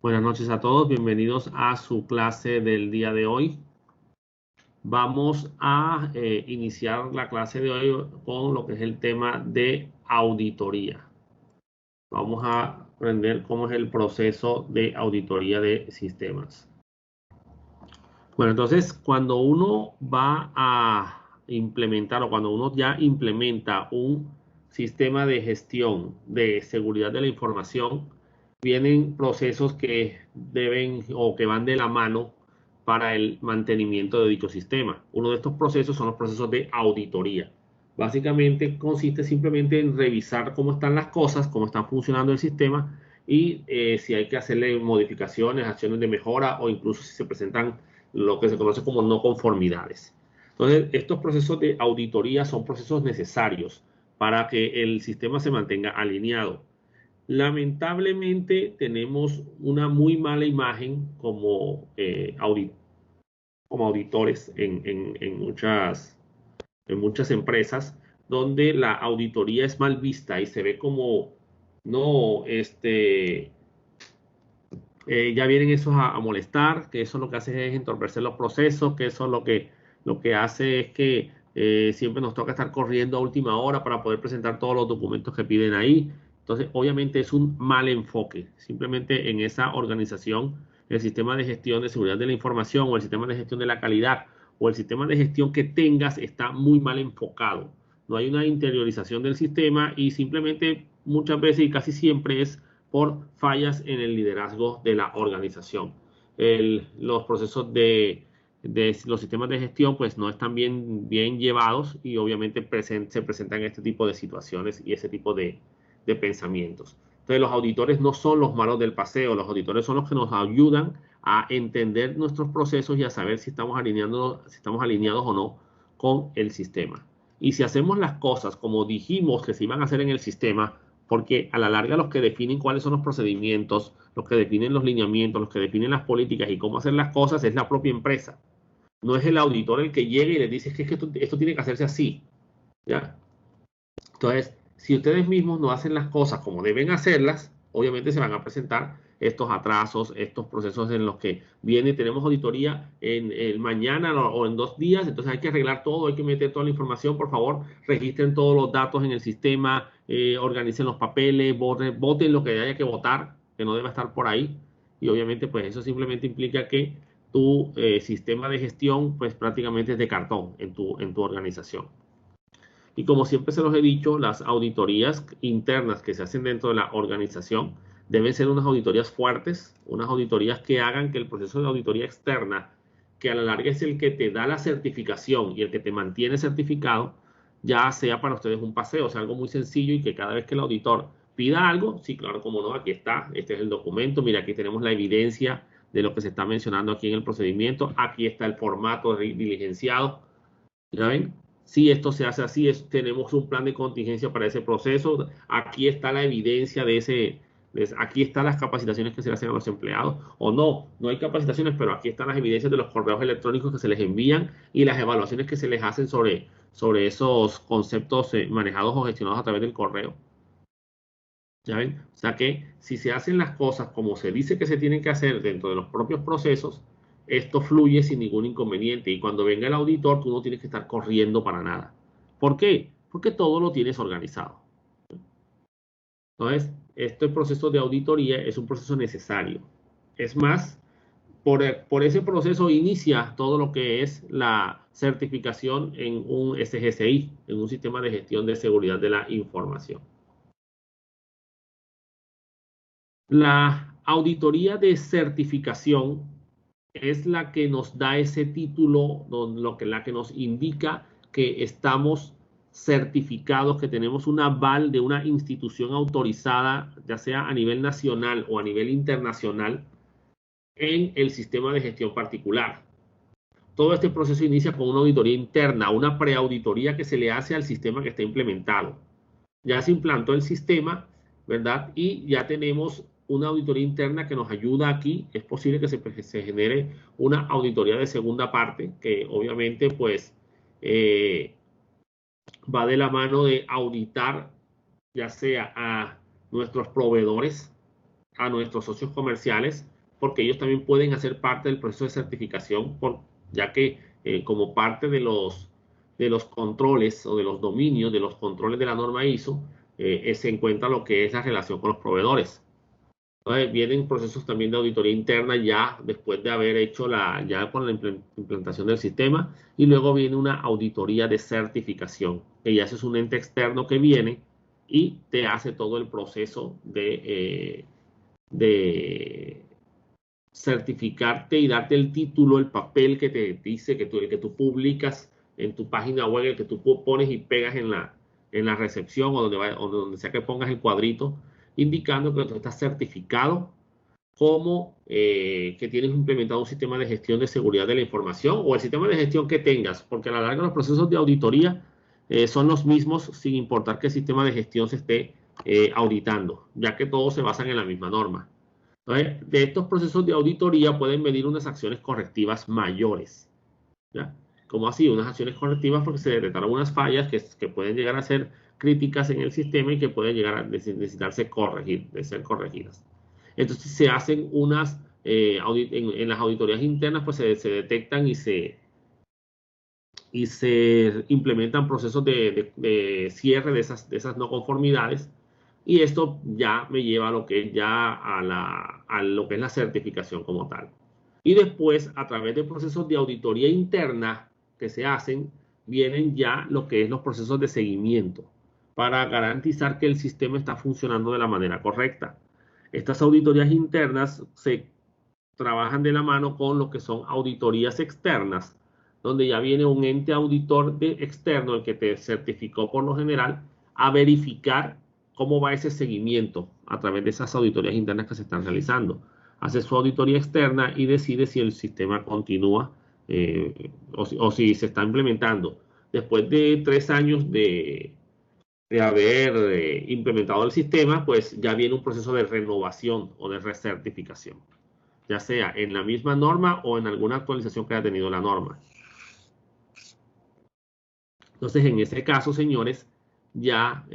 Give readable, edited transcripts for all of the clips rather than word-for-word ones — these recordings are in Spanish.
Buenas noches a todos, bienvenidos a su clase del día de hoy. Vamos a iniciar la clase de hoy con lo que es el tema de auditoría. Vamos a aprender cómo es el proceso de auditoría de sistemas. Bueno, entonces cuando uno va a implementar o cuando uno ya implementa un sistema de gestión de seguridad de la información, vienen procesos que deben o que van de la mano para el mantenimiento de dicho sistema. Uno de estos procesos son los procesos de auditoría. Básicamente consiste simplemente en revisar cómo están las cosas, cómo está funcionando el sistema y si hay que hacerle modificaciones, acciones de mejora o incluso si se presentan lo que se conoce como no conformidades. Entonces, estos procesos de auditoría son procesos necesarios para que el sistema se mantenga alineado. Lamentablemente tenemos una muy mala imagen como auditores en muchas empresas, donde la auditoría es mal vista y se ve como, no, ya vienen esos a molestar, que eso lo que hace es entorpecer los procesos, que eso lo que hace es que siempre nos toca estar corriendo a última hora para poder presentar todos los documentos que piden ahí. Entonces, obviamente es un mal enfoque. Simplemente en esa organización, el sistema de gestión de seguridad de la información o el sistema de gestión de la calidad o el sistema de gestión que tengas está muy mal enfocado. No hay una interiorización del sistema y simplemente muchas veces y casi siempre es por fallas en el liderazgo de la organización. Los procesos de los sistemas de gestión pues no están bien llevados y obviamente se presentan este tipo de situaciones y ese tipo de pensamientos. Entonces los auditores no son los malos del paseo, los auditores son los que nos ayudan a entender nuestros procesos y a saber si estamos alineados o no con el sistema. Y si hacemos las cosas como dijimos que se iban a hacer en el sistema, porque a la larga los que definen cuáles son los procedimientos, los que definen los lineamientos, los que definen las políticas y cómo hacer las cosas es la propia empresa. No es el auditor el que llega y les dice que esto tiene que hacerse así. ¿Ya? Entonces, si ustedes mismos no hacen las cosas como deben hacerlas, obviamente se van a presentar estos atrasos, estos procesos en los que viene, tenemos auditoría en el mañana o en 2 días, entonces hay que arreglar todo, hay que meter toda la información, por favor, registren todos los datos en el sistema, organicen los papeles, voten lo que haya que votar, que no deba estar por ahí, y obviamente pues eso simplemente implica que tu sistema de gestión pues prácticamente es de cartón en tu organización. Y como siempre se los he dicho, las auditorías internas que se hacen dentro de la organización deben ser unas auditorías fuertes, unas auditorías que hagan que el proceso de auditoría externa, que a la larga es el que te da la certificación y el que te mantiene certificado, ya sea para ustedes un paseo, o sea, algo muy sencillo y que cada vez que el auditor pida algo, sí, claro, como no, aquí está, este es el documento, mira, aquí tenemos la evidencia de lo que se está mencionando aquí en el procedimiento, aquí está el formato diligenciado, ¿ya ven? Si esto se hace así, tenemos un plan de contingencia para ese proceso. Aquí está la evidencia aquí están las capacitaciones que se le hacen a los empleados. O no, no hay capacitaciones, pero aquí están las evidencias de los correos electrónicos que se les envían y las evaluaciones que se les hacen sobre esos conceptos manejados o gestionados a través del correo. ¿Ya ven? O sea que si se hacen las cosas como se dice que se tienen que hacer dentro de los propios procesos, esto fluye sin ningún inconveniente. Y cuando venga el auditor, tú no tienes que estar corriendo para nada. ¿Por qué? Porque todo lo tienes organizado. Entonces, este proceso de auditoría es un proceso necesario. Es más, por ese proceso inicia todo lo que es la certificación en un SGCI, en un sistema de gestión de seguridad de la información. La auditoría de certificación es la que nos da ese título, la que nos indica que estamos certificados, que tenemos un aval de una institución autorizada, ya sea a nivel nacional o a nivel internacional, en el sistema de gestión particular. Todo este proceso inicia con una auditoría interna, una preauditoría que se le hace al sistema que está implementado. Ya se implantó el sistema, ¿verdad? Y ya tenemos una auditoría interna que nos ayuda aquí. Es posible que se genere una auditoría de segunda parte, que obviamente pues va de la mano de auditar ya sea a nuestros proveedores, a nuestros socios comerciales, porque ellos también pueden hacer parte del proceso de certificación, ya que como parte de los controles o de los dominios, de los controles de la norma ISO, se encuentra lo que es la relación con los proveedores. Entonces, vienen procesos también de auditoría interna ya después de haber hecho ya con la implementación del sistema, y luego viene una auditoría de certificación, que ya es un ente externo que viene y te hace todo el proceso de certificarte y darte el título, el papel que te dice el que tú publicas en tu página web, el que tú pones y pegas en la recepción o donde sea que pongas el cuadrito, indicando que tú estás certificado como que tienes implementado un sistema de gestión de seguridad de la información o el sistema de gestión que tengas, porque a la larga los procesos de auditoría son los mismos sin importar qué sistema de gestión se esté auditando, ya que todos se basan en la misma norma. Entonces, de estos procesos de auditoría pueden venir unas acciones correctivas mayores, ¿ya? ¿Cómo así? Unas acciones correctivas porque se detectaron unas fallas que pueden llegar a ser críticas en el sistema y que pueden llegar a necesitarse de ser corregidas. Entonces se hacen en las auditorías internas, pues se detectan y se implementan procesos de cierre de esas no conformidades, y esto ya me lleva a lo que es ya a lo que es la certificación como tal. Y después, a través de procesos de auditoría interna que se hacen, vienen ya lo que es los procesos de seguimiento para garantizar que el sistema está funcionando de la manera correcta. Estas auditorías internas se trabajan de la mano con lo que son auditorías externas, donde ya viene un ente auditor externo, el que te certificó por lo general, a verificar cómo va ese seguimiento a través de esas auditorías internas que se están realizando. Hace su auditoría externa y decide si el sistema continúa o si se está implementando. Después de 3 años de haber implementado el sistema, pues ya viene un proceso de renovación o de recertificación, ya sea en la misma norma o en alguna actualización que haya tenido la norma. Entonces, en ese caso, señores, ya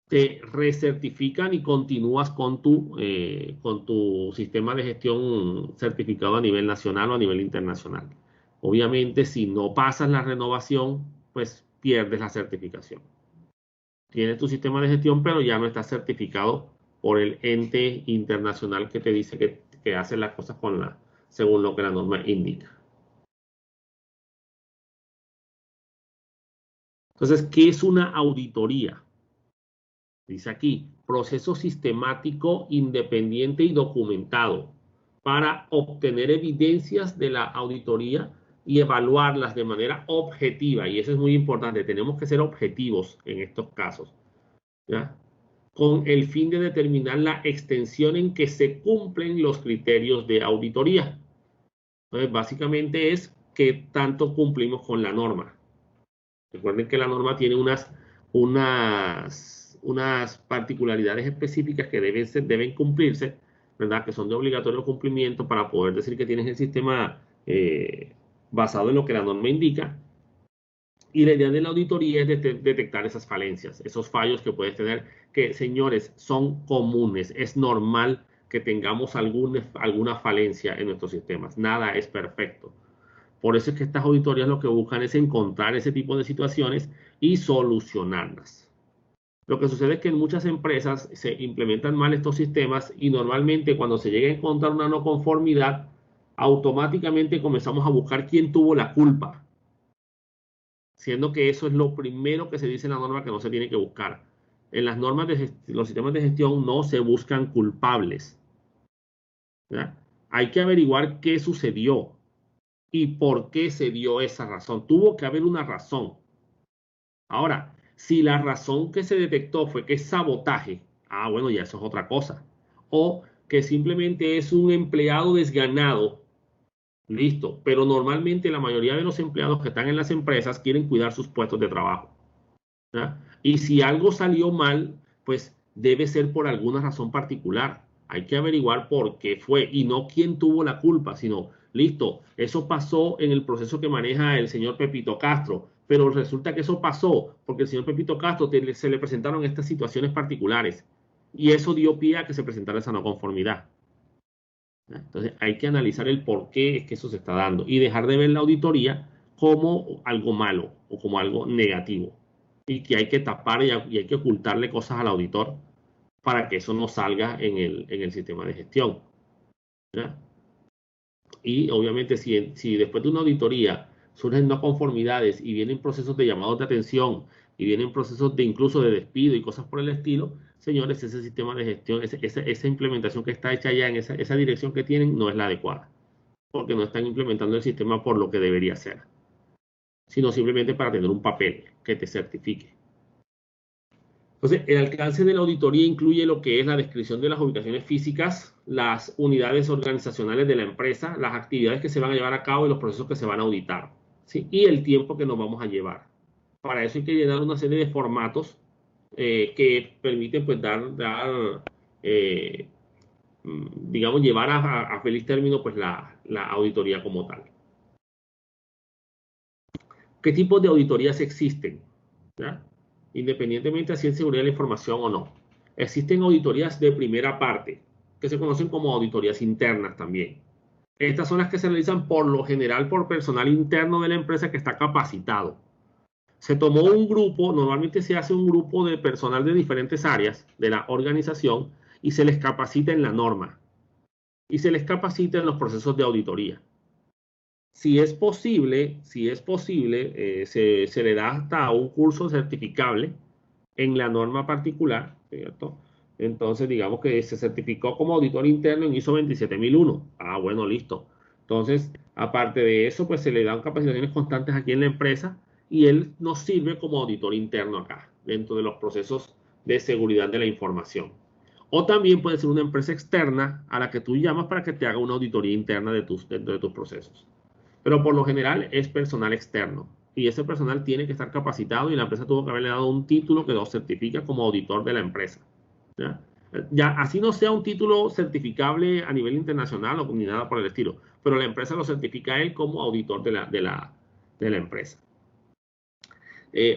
te recertifican y continúas con tu sistema de gestión certificado a nivel nacional o a nivel internacional. Obviamente, si no pasas la renovación, pues pierdes la certificación. Tienes tu sistema de gestión, pero ya no estás certificado por el ente internacional que te dice que hace las cosas según lo que la norma indica. Entonces, ¿qué es una auditoría? Dice aquí, proceso sistemático, independiente y documentado para obtener evidencias de la auditoría y evaluarlas de manera objetiva. Y eso es muy importante, tenemos que ser objetivos en estos casos, ¿ya? Con el fin de determinar la extensión en que se cumplen los criterios de auditoría. Entonces, básicamente es que tanto cumplimos con la norma. Recuerden que la norma tiene unas particularidades específicas que deben cumplirse, ¿verdad? Que son de obligatorio cumplimiento para poder decir que tienes el sistema basado en lo que la norma indica. Y la idea de la auditoría es detectar esas falencias, esos fallos que puedes tener, que, señores, son comunes. Es normal que tengamos alguna falencia en nuestros sistemas. Nada es perfecto. Por eso es que estas auditorías lo que buscan es encontrar ese tipo de situaciones y solucionarlas. Lo que sucede es que en muchas empresas se implementan mal estos sistemas y normalmente cuando se llega a encontrar una no conformidad, automáticamente comenzamos a buscar quién tuvo la culpa, siendo que eso es lo primero que se dice en la norma que no se tiene que buscar. En las normas de los sistemas de gestión no se buscan culpables, ¿verdad? Hay que averiguar qué sucedió y por qué se dio esa razón. Tuvo que haber una razón. Ahora, si la razón que se detectó fue que es sabotaje, bueno, ya eso es otra cosa. O que simplemente es un empleado desganado, listo. Pero normalmente la mayoría de los empleados que están en las empresas quieren cuidar sus puestos de trabajo, ¿verdad? Y si algo salió mal, pues debe ser por alguna razón particular. Hay que averiguar por qué fue y no quién tuvo la culpa, sino, listo, eso pasó en el proceso que maneja el señor Pepito Castro, pero resulta que eso pasó porque el señor Pepito Castro se le presentaron estas situaciones particulares y eso dio pie a que se presentara esa no conformidad. ¿Ya? Entonces hay que analizar el por qué es que eso se está dando y dejar de ver la auditoría como algo malo o como algo negativo y que hay que tapar y hay que ocultarle cosas al auditor para que eso no salga en el sistema de gestión. ¿Ya? Y obviamente si después de una auditoría surgen no conformidades y vienen procesos de llamados de atención y vienen procesos de incluso de despido y cosas por el estilo, señores, ese sistema de gestión, esa implementación que está hecha ya en esa dirección que tienen no es la adecuada, porque no están implementando el sistema por lo que debería ser, sino simplemente para tener un papel que te certifique. Entonces, el alcance de la auditoría incluye lo que es la descripción de las ubicaciones físicas, las unidades organizacionales de la empresa, las actividades que se van a llevar a cabo y los procesos que se van a auditar, ¿sí? Y el tiempo que nos vamos a llevar. Para eso hay que llenar una serie de formatos que permiten pues eh, digamos, llevar a feliz término pues la auditoría como tal. ¿Qué tipos de auditorías existen? ¿Ya? Independientemente de si es seguridad de la información o no. Existen auditorías de primera parte, que se conocen como auditorías internas también. Estas son las que se realizan por lo general por personal interno de la empresa que está capacitado. Se tomó un grupo, normalmente se hace un grupo de personal de diferentes áreas de la organización y se les capacita en la norma y se les capacita en los procesos de auditoría. Si es posible, se le da hasta un curso certificable en la norma particular, ¿cierto? Entonces, digamos que se certificó como auditor interno en ISO 27001. Ah, bueno, listo. Entonces, aparte de eso, pues se le dan capacitaciones constantes aquí en la empresa y él nos sirve como auditor interno acá, dentro de los procesos de seguridad de la información. O también puede ser una empresa externa a la que tú llamas para que te haga una auditoría interna dentro de tus procesos. Pero por lo general es personal externo. Y ese personal tiene que estar capacitado y la empresa tuvo que haberle dado un título que lo certifica como auditor de la empresa. ¿Ya? Ya así no sea un título certificable a nivel internacional o ni nada por el estilo, pero la empresa lo certifica a él como auditor de la empresa.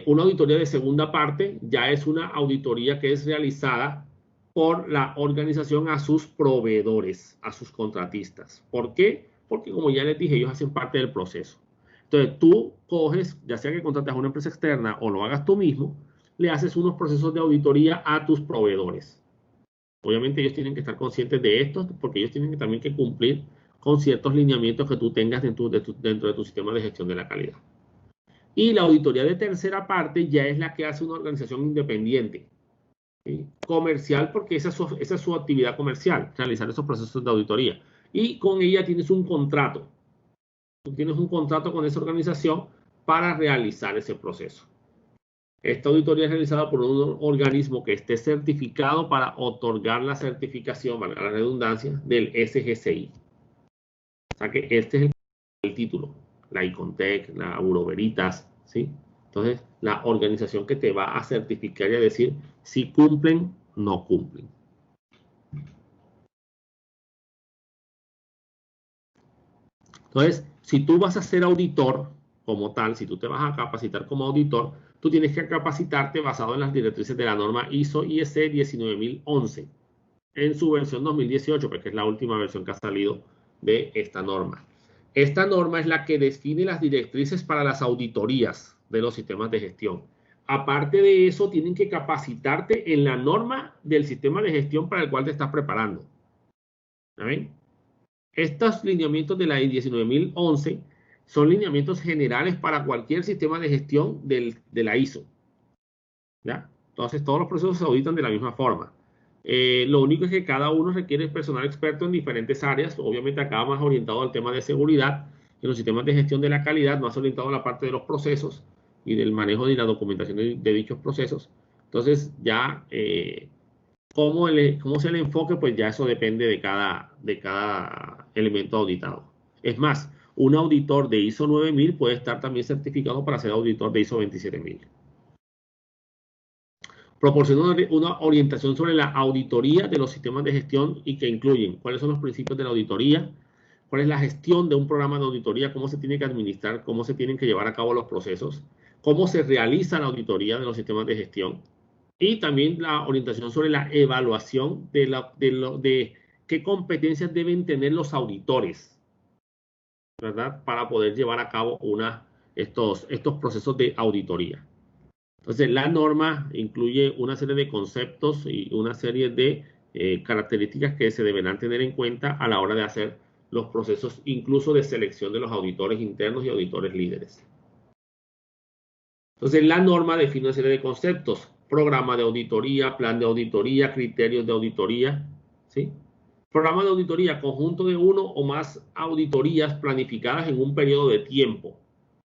Una auditoría de segunda parte ya es una auditoría que es realizada por la organización a sus proveedores, a sus contratistas. ¿Por qué? Porque como ya les dije, ellos hacen parte del proceso. Entonces tú coges, ya sea que contrates a una empresa externa o lo hagas tú mismo, le haces unos procesos de auditoría a tus proveedores. Obviamente ellos tienen que estar conscientes de esto porque ellos tienen también que cumplir con ciertos lineamientos que tú tengas dentro de tu sistema de gestión de la calidad. Y la auditoría de tercera parte ya es la que hace una organización independiente, ¿sí? Comercial, porque esa es su actividad comercial, realizar esos procesos de auditoría. Y con ella tienes un contrato. Tú tienes un contrato con esa organización para realizar ese proceso. Esta auditoría es realizada por un organismo que esté certificado para otorgar la certificación, valga la redundancia, del SGCI. O sea que este es el título, la Icontec, la Buroveritas, ¿sí? Entonces, la organización que te va a certificar y a decir si cumplen, no cumplen. Entonces, si tú vas a ser auditor como tal, si tú te vas a capacitar como auditor, tú tienes que capacitarte basado en las directrices de la norma ISO IEC 19011 en su versión 2018, porque es la última versión que ha salido de esta norma. Esta norma es la que define las directrices para las auditorías de los sistemas de gestión. Aparte de eso, tienen que capacitarte en la norma del sistema de gestión para el cual te estás preparando. ¿Ven? Estos lineamientos de la I 19011 son lineamientos generales para cualquier sistema de gestión de la ISO. ¿Ya? Entonces, todos los procesos se auditan de la misma forma. Lo único es que cada uno requiere personal experto en diferentes áreas. Obviamente acá más orientado al tema de seguridad. En los sistemas de gestión de la calidad más orientado a la parte de los procesos y del manejo de la documentación de dichos procesos. Entonces ya cómo sea el enfoque, pues ya eso depende de cada elemento auditado. Es más, un auditor de ISO 9000 puede estar también certificado para ser auditor de ISO 27000. Proporciona una orientación sobre la auditoría de los sistemas de gestión y que incluyen cuáles son los principios de la auditoría, cuál es la gestión de un programa de auditoría, cómo se tiene que administrar, cómo se tienen que llevar a cabo los procesos, cómo se realiza la auditoría de los sistemas de gestión y también la orientación sobre la evaluación de qué competencias deben tener los auditores, ¿verdad? Para poder llevar a cabo estos procesos de auditoría. Entonces, la norma incluye una serie de conceptos y una serie de características que se deberán tener en cuenta a la hora de hacer los procesos, incluso de selección de los auditores internos y auditores líderes. Entonces, la norma define una serie de conceptos: programa de auditoría, plan de auditoría, criterios de auditoría, ¿sí? Programa de auditoría: conjunto de uno o más auditorías planificadas en un periodo de tiempo.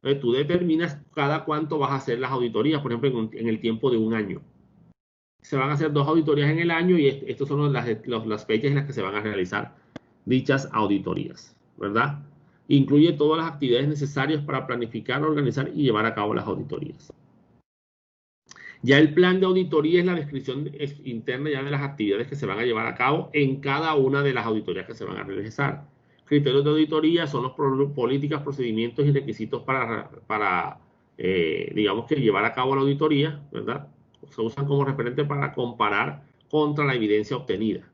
Entonces, tú determinas cada cuánto vas a hacer las auditorías, por ejemplo, en el tiempo de un año. Se van a hacer 2 auditorías en el año y estas son las fechas en las que se van a realizar dichas auditorías, ¿verdad? Incluye todas las actividades necesarias para planificar, organizar y llevar a cabo las auditorías. Ya el plan de auditoría es la descripción interna ya de las actividades que se van a llevar a cabo en cada una de las auditorías que se van a realizar. Criterios de auditoría son las políticas, procedimientos y requisitos para digamos que llevar a cabo la auditoría, ¿verdad? Se usan como referente para comparar contra la evidencia obtenida.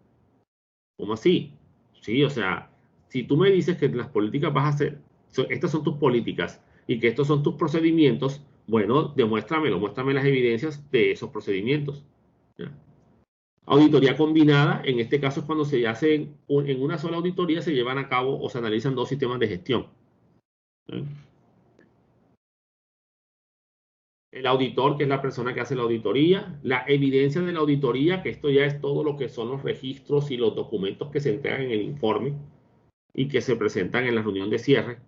¿Cómo así? Sí, o sea, si tú me dices que las políticas vas a hacer, estas son tus políticas y que estos son tus procedimientos, bueno, demuéstramelo, muéstrame las evidencias de esos procedimientos. ¿Ya? Auditoría combinada, en este caso es cuando se hace en una sola auditoría, se llevan a cabo o se analizan 2 sistemas de gestión. ¿Ya? El auditor, que es la persona que hace la auditoría, la evidencia de la auditoría, que esto ya es todo lo que son los registros y los documentos que se entregan en el informe y que se presentan en la reunión de cierre.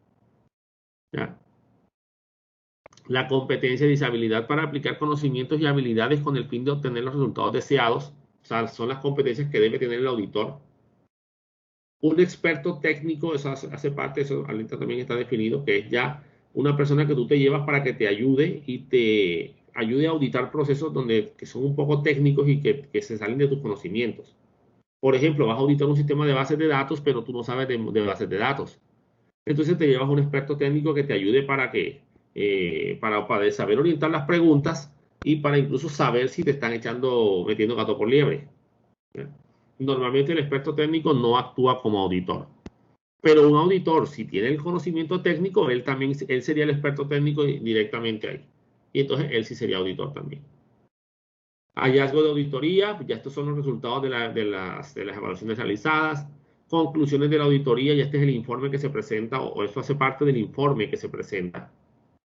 ¿Ya? La competencia y disabilidad para aplicar conocimientos y habilidades con el fin de obtener los resultados deseados. O sea, son las competencias que debe tener el auditor. Un experto técnico, eso hace parte, eso también está definido, que es ya una persona que tú te llevas para que te ayude y te ayude a auditar procesos que son un poco técnicos y que se salen de tus conocimientos. Por ejemplo, vas a auditar un sistema de bases de datos, pero tú no sabes de bases de datos. Entonces te llevas un experto técnico que te ayude para saber orientar las preguntas y para incluso saber si te están metiendo gato por liebre. Normalmente el experto técnico no actúa como auditor, pero un auditor, si tiene el conocimiento técnico, él sería el experto técnico directamente ahí. Y entonces él sí sería auditor también. Hallazgo de auditoría: ya estos son los resultados de las evaluaciones realizadas. Conclusiones de la auditoría: ya este es el informe que se presenta, o esto hace parte del informe que se presenta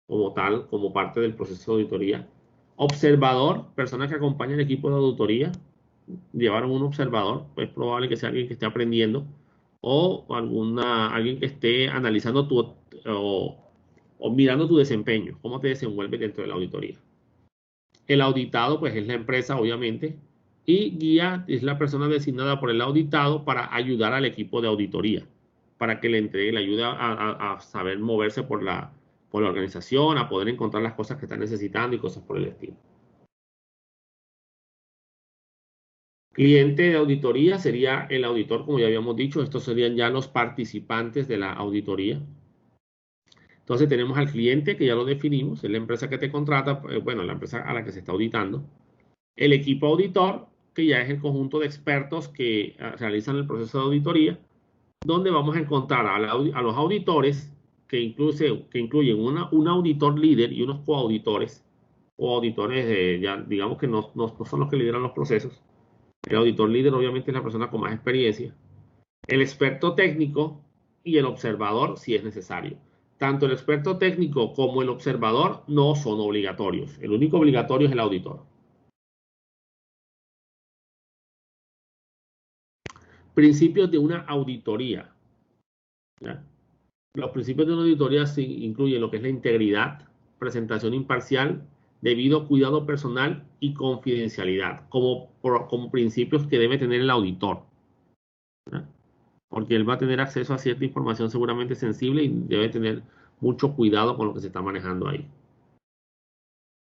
como tal, como parte del proceso de auditoría. Observador: personas que acompañan el equipo de auditoría. Llevaron un observador, pues es probable que sea alguien que esté aprendiendo o alguien que esté analizando o mirando tu desempeño, cómo te desenvuelves dentro de la auditoría. El auditado, pues es la empresa, obviamente, y guía es la persona designada por el auditado para ayudar al equipo de auditoría, para que le entregue, le ayude a saber moverse por la organización, a poder encontrar las cosas que están necesitando y cosas por el estilo. Cliente de auditoría sería el auditor, como ya habíamos dicho. Estos serían ya los participantes de la auditoría. Entonces tenemos al cliente, que ya lo definimos, es la empresa que te contrata, bueno, la empresa a la que se está auditando. El equipo auditor, que ya es el conjunto de expertos que realizan el proceso de auditoría, donde vamos a encontrar a los auditores, que incluyen un auditor líder y unos coauditores, o auditores, ya digamos que no son los que lideran los procesos. El auditor líder obviamente es la persona con más experiencia. El experto técnico y el observador, si es necesario. Tanto el experto técnico como el observador no son obligatorios. El único obligatorio es el auditor. Principios de una auditoría. ¿Ya? Los principios de una auditoría incluyen lo que es la integridad, presentación imparcial, debido cuidado personal y confidencialidad, como principios que debe tener el auditor. ¿Ya? Porque él va a tener acceso a cierta información seguramente sensible y debe tener mucho cuidado con lo que se está manejando ahí.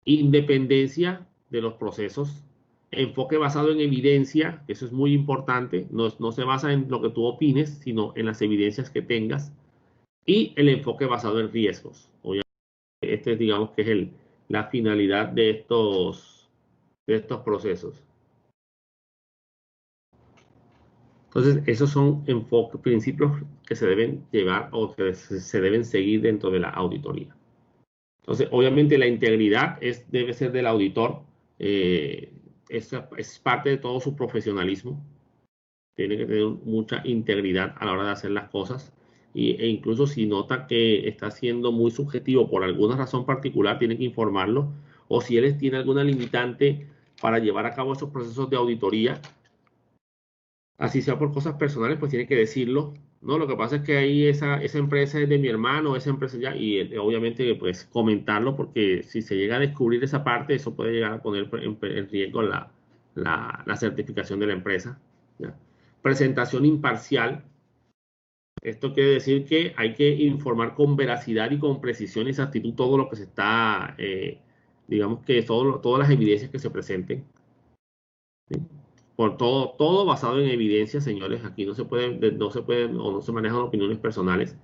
Independencia de los procesos, enfoque basado en evidencia, eso es muy importante, no se basa en lo que tú opines, sino en las evidencias que tengas, y el enfoque basado en riesgos. Obviamente, digamos que es la finalidad de estos procesos. Entonces, esos son enfoques, principios que se deben llevar o que se deben seguir dentro de la auditoría. Entonces, obviamente la integridad debe ser del auditor, eh, es parte de todo su profesionalismo. Tiene que tener mucha integridad a la hora de hacer las cosas. E incluso si nota que está siendo muy subjetivo por alguna razón particular, tiene que informarlo. O si él tiene alguna limitante para llevar a cabo esos procesos de auditoría, así sea por cosas personales, pues tiene que decirlo. No, lo que pasa es que ahí esa empresa es de mi hermano, esa empresa ya, y obviamente pues comentarlo, porque si se llega a descubrir esa parte, eso puede llegar a poner en riesgo la certificación de la empresa. ¿Ya? Presentación imparcial. Esto quiere decir que hay que informar con veracidad y con precisión y exactitud todo lo que se está, digamos que todas las evidencias que se presenten. ¿Sí? Por todo basado en evidencia, señores. Aquí no se pueden o no se manejan opiniones personales.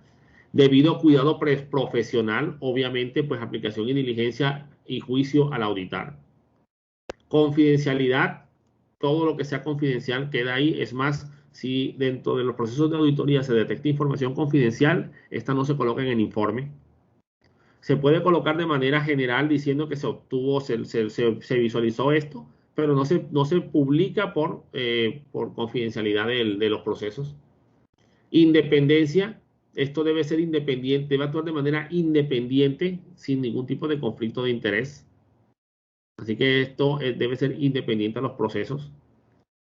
Debido a cuidado profesional, obviamente, pues aplicación y diligencia y juicio al auditar. Confidencialidad, todo lo que sea confidencial queda ahí. Es más, si dentro de los procesos de auditoría se detecta información confidencial, esta no se coloca en el informe. Se puede colocar de manera general diciendo que se obtuvo, se visualizó esto, pero no se publica por confidencialidad de los procesos. Independencia, esto debe ser independiente, debe actuar de manera independiente, sin ningún tipo de conflicto de interés. Así que esto debe ser independiente a los procesos.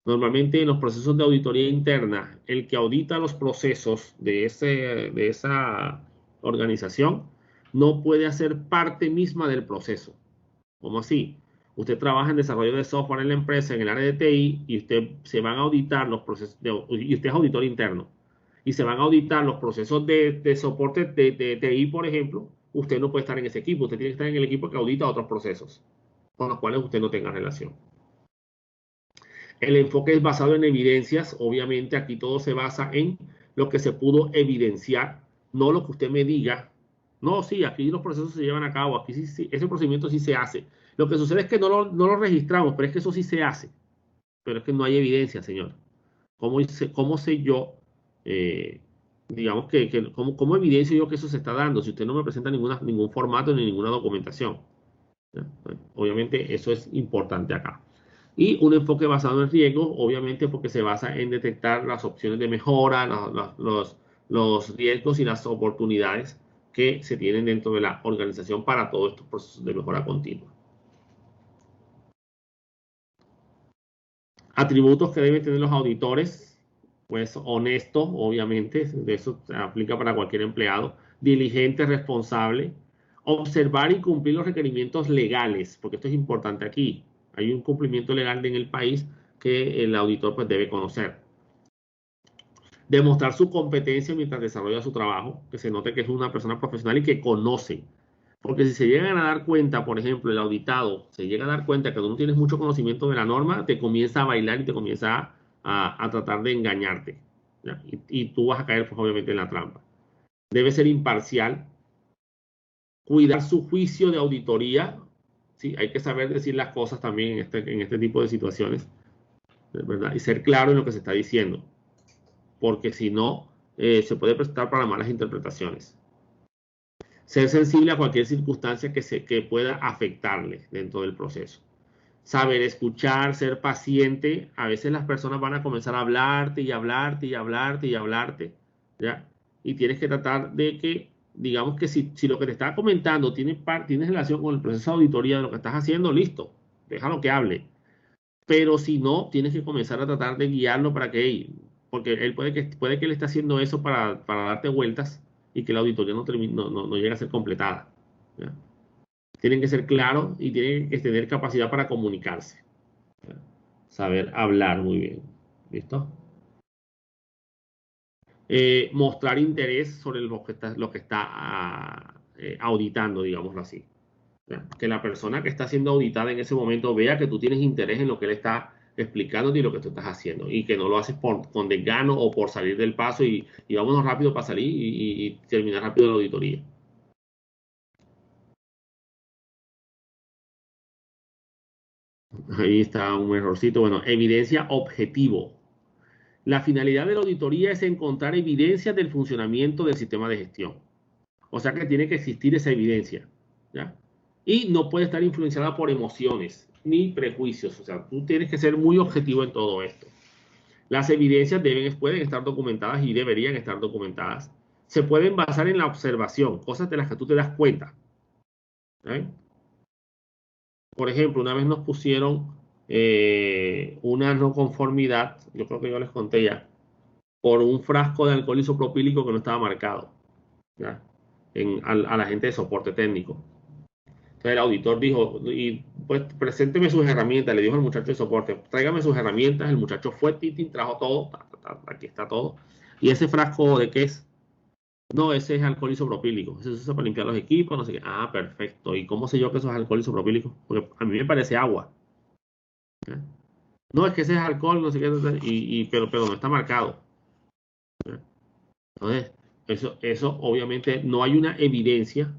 Normalmente en los procesos de auditoría interna, el que audita los procesos de esa organización no puede hacer parte misma del proceso. ¿Cómo así? Usted trabaja en desarrollo de software en la empresa, en el área de TI, y usted se van a auditar los procesos, y usted es auditor interno, y se van a auditar los procesos de soporte de TI, por ejemplo. Usted no puede estar en ese equipo, usted tiene que estar en el equipo que audita otros procesos, con los cuales usted no tenga relación. El enfoque es basado en evidencias. Obviamente aquí todo se basa en lo que se pudo evidenciar, no lo que usted me diga. No, sí, aquí los procesos se llevan a cabo, aquí sí, ese procedimiento sí se hace. Lo que sucede es que no lo registramos, pero es que eso sí se hace. Pero es que no hay evidencia, señor. ¿Cómo sé yo, eh, digamos cómo evidencio yo que eso se está dando si usted no me presenta ningún formato ni ninguna documentación? ¿Ya? Obviamente eso es importante acá. Y un enfoque basado en riesgos, obviamente porque se basa en detectar las opciones de mejora, los riesgos y las oportunidades que se tienen dentro de la organización para todos estos procesos de mejora continua. Atributos que deben tener los auditores, pues honesto, obviamente, eso se aplica para cualquier empleado, diligente, responsable, observar y cumplir los requerimientos legales, porque esto es importante aquí. Hay un cumplimiento legal en el país que el auditor pues debe conocer. Demostrar su competencia mientras desarrolla su trabajo, que se note que es una persona profesional y que conoce. Porque si se llegan a dar cuenta, por ejemplo, el auditado se llega a dar cuenta que tú no tienes mucho conocimiento de la norma, te comienza a bailar y te comienza a tratar de engañarte. ¿Ya? Y tú vas a caer, pues, obviamente, en la trampa. Debe ser imparcial, cuidar su juicio de auditoría. ¿Sí? Hay que saber decir las cosas también en este tipo de situaciones, ¿verdad? Y ser claro en lo que se está diciendo, porque si no, se puede prestar para malas interpretaciones. Ser sensible a cualquier circunstancia que pueda afectarle dentro del proceso. Saber escuchar, ser paciente. A veces las personas van a comenzar a hablarte y hablarte y hablarte y hablarte, ¿ya? Y tienes que tratar de que, digamos que si lo que te está comentando tiene relación con el proceso de auditoría de lo que estás haciendo, listo, déjalo que hable. Pero si no, tienes que comenzar a tratar de guiarlo para que, porque él puede que él esté haciendo eso para darte vueltas y que la auditoría no llegue a ser completada. ¿Ya? Tienen que ser claros y tienen que tener capacidad para comunicarse. ¿Ya? Saber hablar muy bien. ¿Listo? Mostrar interés sobre lo que está auditando, digámoslo así. ¿Ya? Que la persona que está siendo auditada en ese momento vea que tú tienes interés en lo que él está explicando y lo que tú estás haciendo, y que no lo haces con desgano o por salir del paso y vámonos rápido para salir y terminar rápido la auditoría. Ahí está un errorcito. Bueno, evidencia objetivo. La finalidad de la auditoría es encontrar evidencias del funcionamiento del sistema de gestión. O sea que tiene que existir esa evidencia, ¿ya? Y no puede estar influenciada por emociones ni prejuicios. O sea, tú tienes que ser muy objetivo en todo esto. Las evidencias pueden estar documentadas y deberían estar documentadas. Se pueden basar en la observación, cosas de las que tú te das cuenta. ¿Eh? Por ejemplo, una vez nos pusieron una no conformidad, yo creo que yo les conté ya, por un frasco de alcohol isopropílico que no estaba marcado, ¿ya? A la gente de soporte técnico. Entonces el auditor dijo, y pues presénteme sus herramientas, le dijo al muchacho de soporte, tráigame sus herramientas, el muchacho fue, Titi, trajo todo, aquí está todo. ¿Y ese frasco de qué es? No, ese es alcohol isopropílico, ese se usa para limpiar los equipos, no sé qué. Ah, perfecto. ¿Y cómo sé yo que eso es alcohol isopropílico? Porque a mí me parece agua. ¿Ya? No, es que ese es alcohol, no sé qué, pero no está marcado. ¿Ya? Entonces, eso obviamente no hay una evidencia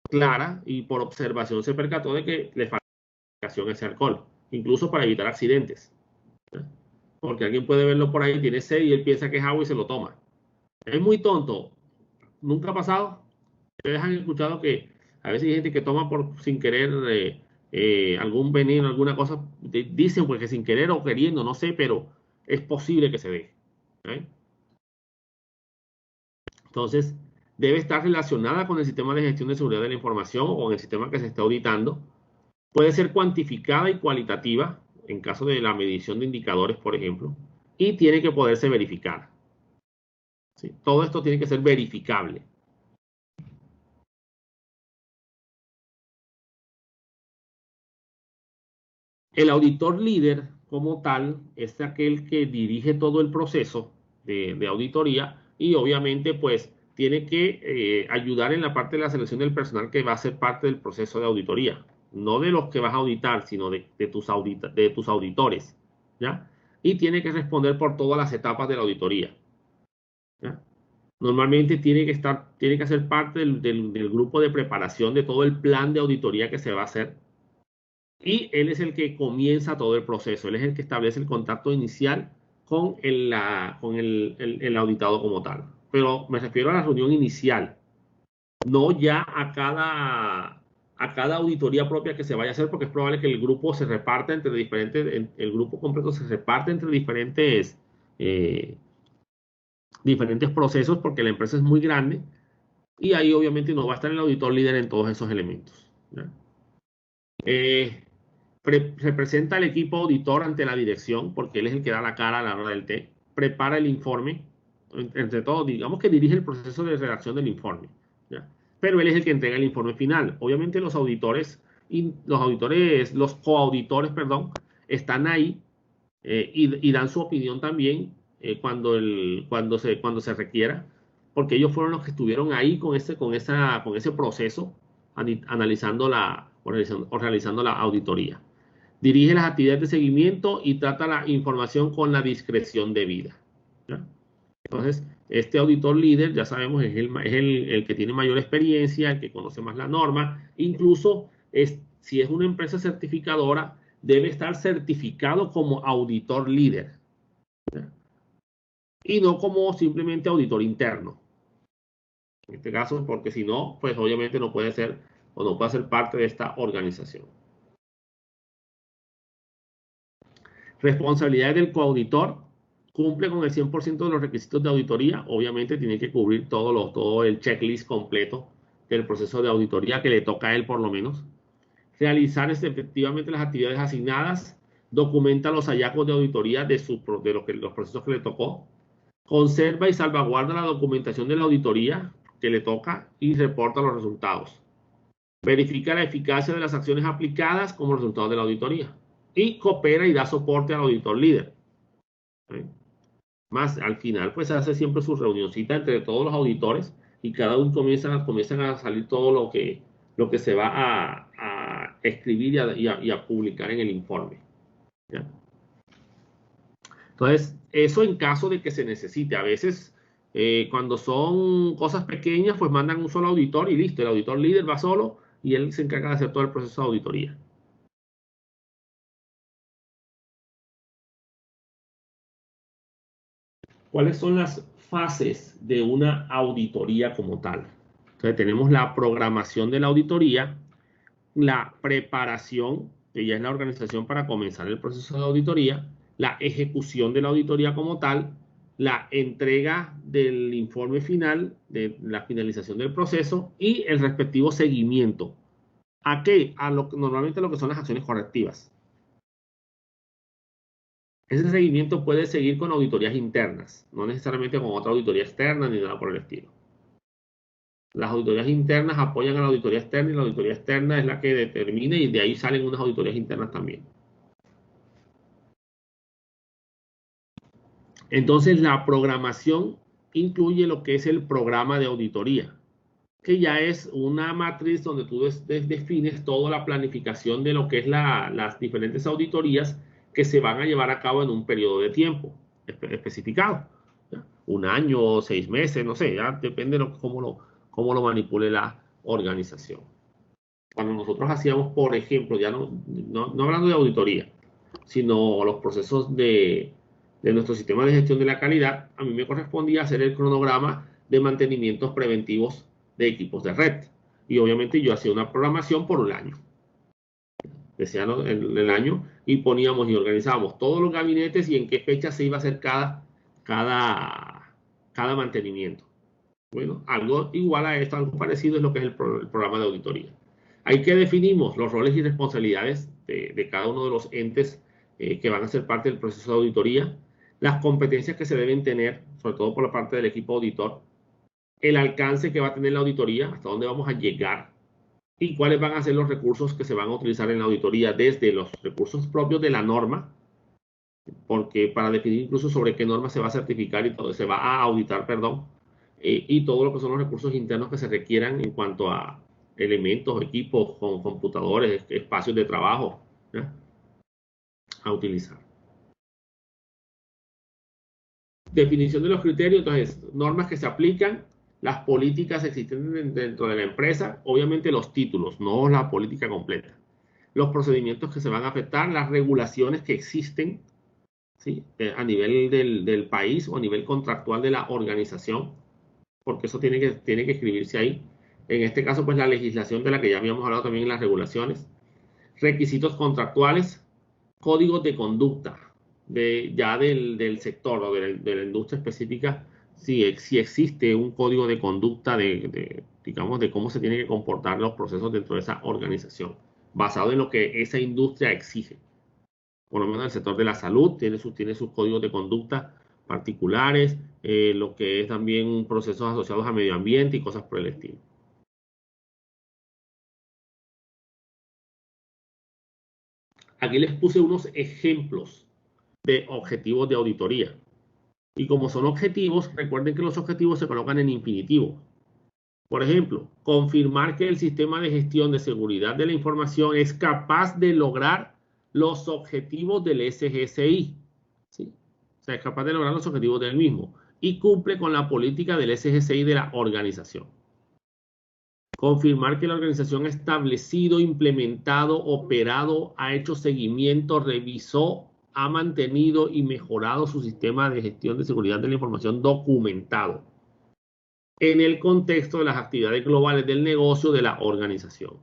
clara y por observación se percató de que le falta ese alcohol, incluso para evitar accidentes. ¿Ya? Porque alguien puede verlo por ahí, tiene sed y él piensa que es agua y se lo toma. Es muy tonto. Nunca ha pasado. Ustedes han escuchado que a veces hay gente que toma sin querer algún veneno, alguna cosa. Dicen pues que sin querer o queriendo, no sé, pero es posible que se dé. ¿Eh? Entonces, debe estar relacionada con el sistema de gestión de seguridad de la información o con el sistema que se está auditando. Puede ser cuantificada y cualitativa en caso de la medición de indicadores, por ejemplo, y tiene que poderse verificar. ¿Sí? Todo esto tiene que ser verificable. El auditor líder, como tal, es aquel que dirige todo el proceso de auditoría y obviamente pues tiene que ayudar en la parte de la selección del personal que va a ser parte del proceso de auditoría. No de los que vas a auditar, sino de tus auditores, ¿ya? Y tiene que responder por todas las etapas de la auditoría, ¿ya? Normalmente tiene que hacer parte del grupo de preparación de todo el plan de auditoría que se va a hacer. Y él es el que comienza todo el proceso, él es el que establece el contacto inicial con el auditado como tal. Pero me refiero a la reunión inicial, no ya a cada auditoría propia que se vaya a hacer, porque es probable que el grupo se reparta entre el grupo completo se reparte entre eh, diferentes procesos, porque la empresa es muy grande y ahí obviamente no va a estar el auditor líder en todos esos elementos, ¿ya? Eh, Representa al equipo auditor ante la dirección, porque él es el que da la cara a la hora del té, prepara el informe, entre todos, digamos que dirige el proceso de redacción del informe, ¿ya? Pero él es el que entrega el informe final. Obviamente los coauditores, perdón, están ahí y dan su opinión también cuando se requiera, porque ellos fueron los que estuvieron ahí con ese proceso, o realizando la auditoría. Dirige las actividades de seguimiento y trata la información con la discreción debida, ¿ya? Entonces, este auditor líder, ya sabemos, es el que tiene mayor experiencia, el que conoce más la norma. Incluso, si es una empresa certificadora, debe estar certificado como auditor líder, ¿ya? Y no como simplemente auditor interno. En este caso, porque si no, pues obviamente no puede ser o no puede ser parte de esta organización. Responsabilidades del coauditor: cumple con el 100% de los requisitos de auditoría. Obviamente tiene que cubrir todo el checklist completo del proceso de auditoría que le toca a él por lo menos. Realizar efectivamente las actividades asignadas. Documenta los hallazgos de auditoría los procesos que le tocó. Conserva y salvaguarda la documentación de la auditoría que le toca y reporta los resultados. Verifica la eficacia de las acciones aplicadas como resultado de la auditoría. Y coopera y da soporte al auditor líder. ¿Sí? Más al final, pues se hace siempre su reunioncita entre todos los auditores y cada uno comienzan a salir todo lo que se va a escribir y a publicar en el informe, ¿ya? Entonces, eso en caso de que se necesite. A veces, cuando son cosas pequeñas, pues mandan un solo auditor y listo. El auditor líder va solo y él se encarga de hacer todo el proceso de auditoría. ¿Cuáles son las fases de una auditoría como tal? Entonces tenemos la programación de la auditoría, la preparación, que ya es la organización para comenzar el proceso de auditoría, la ejecución de la auditoría como tal, la entrega del informe final, de la finalización del proceso y el respectivo seguimiento. ¿A qué? Normalmente lo que son las acciones correctivas. Ese seguimiento puede seguir con auditorías internas, no necesariamente con otra auditoría externa ni nada por el estilo. Las auditorías internas apoyan a la auditoría externa y la auditoría externa es la que determina y de ahí salen unas auditorías internas también. Entonces, la programación incluye lo que es el programa de auditoría, que ya es una matriz donde tú defines toda la planificación de lo que es las diferentes auditorías que se van a llevar a cabo en un periodo de tiempo especificado. ¿Ya? Un año, 6 meses, no sé, ya depende de cómo lo manipule la organización. Cuando nosotros hacíamos, por ejemplo, ya no hablando de auditoría, sino los procesos de nuestro sistema de gestión de la calidad, a mí me correspondía hacer el cronograma de mantenimientos preventivos de equipos de red. Y obviamente yo hacía una programación por un año. Decían el año y poníamos y organizábamos todos los gabinetes y en qué fecha se iba a hacer cada mantenimiento. Bueno, algo igual a esto, algo parecido es lo que es el programa de auditoría. Ahí que definimos los roles y responsabilidades de cada uno de los entes que van a ser parte del proceso de auditoría, las competencias que se deben tener, sobre todo por la parte del equipo auditor, el alcance que va a tener la auditoría, hasta dónde vamos a llegar y cuáles van a ser los recursos que se van a utilizar en la auditoría, desde los recursos propios de la norma, porque para definir incluso sobre qué norma se va a certificar y todo, se va a auditar, perdón, y todo lo que son los recursos internos que se requieran en cuanto a elementos, equipos, con computadores, espacios de trabajo, ¿ya? A utilizar. Definición de los criterios, entonces, normas que se aplican, las políticas existentes dentro de la empresa, obviamente los títulos, no la política completa, los procedimientos que se van a afectar, las regulaciones que existen, ¿sí? A nivel del país o a nivel contractual de la organización, porque eso tiene que escribirse ahí. En este caso, pues la legislación de la que ya habíamos hablado también en las regulaciones, requisitos contractuales, códigos de conducta ya del sector o de la industria específica, si existe un código de conducta digamos, de cómo se tienen que comportar los procesos dentro de esa organización, basado en lo que esa industria exige. Por lo menos el sector de la salud tiene sus códigos de conducta particulares, lo que es también procesos asociados a medio ambiente y cosas por el estilo. Aquí les puse unos ejemplos de objetivos de auditoría. Y como son objetivos, recuerden que los objetivos se colocan en infinitivo. Por ejemplo, confirmar que el sistema de gestión de seguridad de la información es capaz de lograr los objetivos del SGSI. ¿Sí? O sea, es capaz de lograr los objetivos del mismo y cumple con la política del SGSI de la organización. Confirmar que la organización ha establecido, implementado, operado, ha hecho seguimiento, revisó, ha mantenido y mejorado su sistema de gestión de seguridad de la información documentado en el contexto de las actividades globales del negocio de la organización.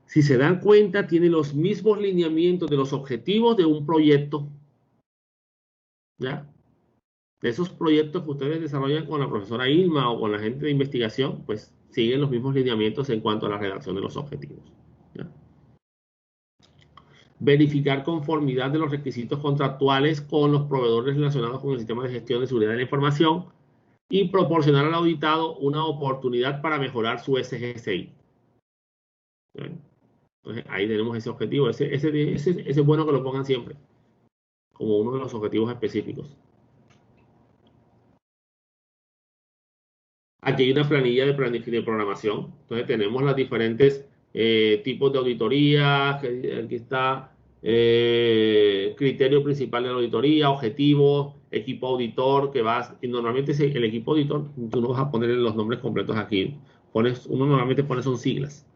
Si se dan cuenta, tiene los mismos lineamientos de los objetivos de un proyecto, ¿ya? De esos proyectos que ustedes desarrollan con la profesora Ilma o con la gente de investigación, pues siguen los mismos lineamientos en cuanto a la redacción de los objetivos, ¿ya? Verificar conformidad de los requisitos contractuales con los proveedores relacionados con el sistema de gestión de seguridad de la información y proporcionar al auditado una oportunidad para mejorar su SGSI. Entonces, ahí tenemos ese objetivo. Ese es bueno que lo pongan siempre como uno de los objetivos específicos. Aquí hay una planilla de programación. Entonces tenemos los diferentes tipos de auditoría. Aquí está criterio principal de la auditoría, objetivo, equipo auditor, y normalmente el equipo auditor, tú no vas a poner los nombres completos aquí. Uno normalmente pone son siglas.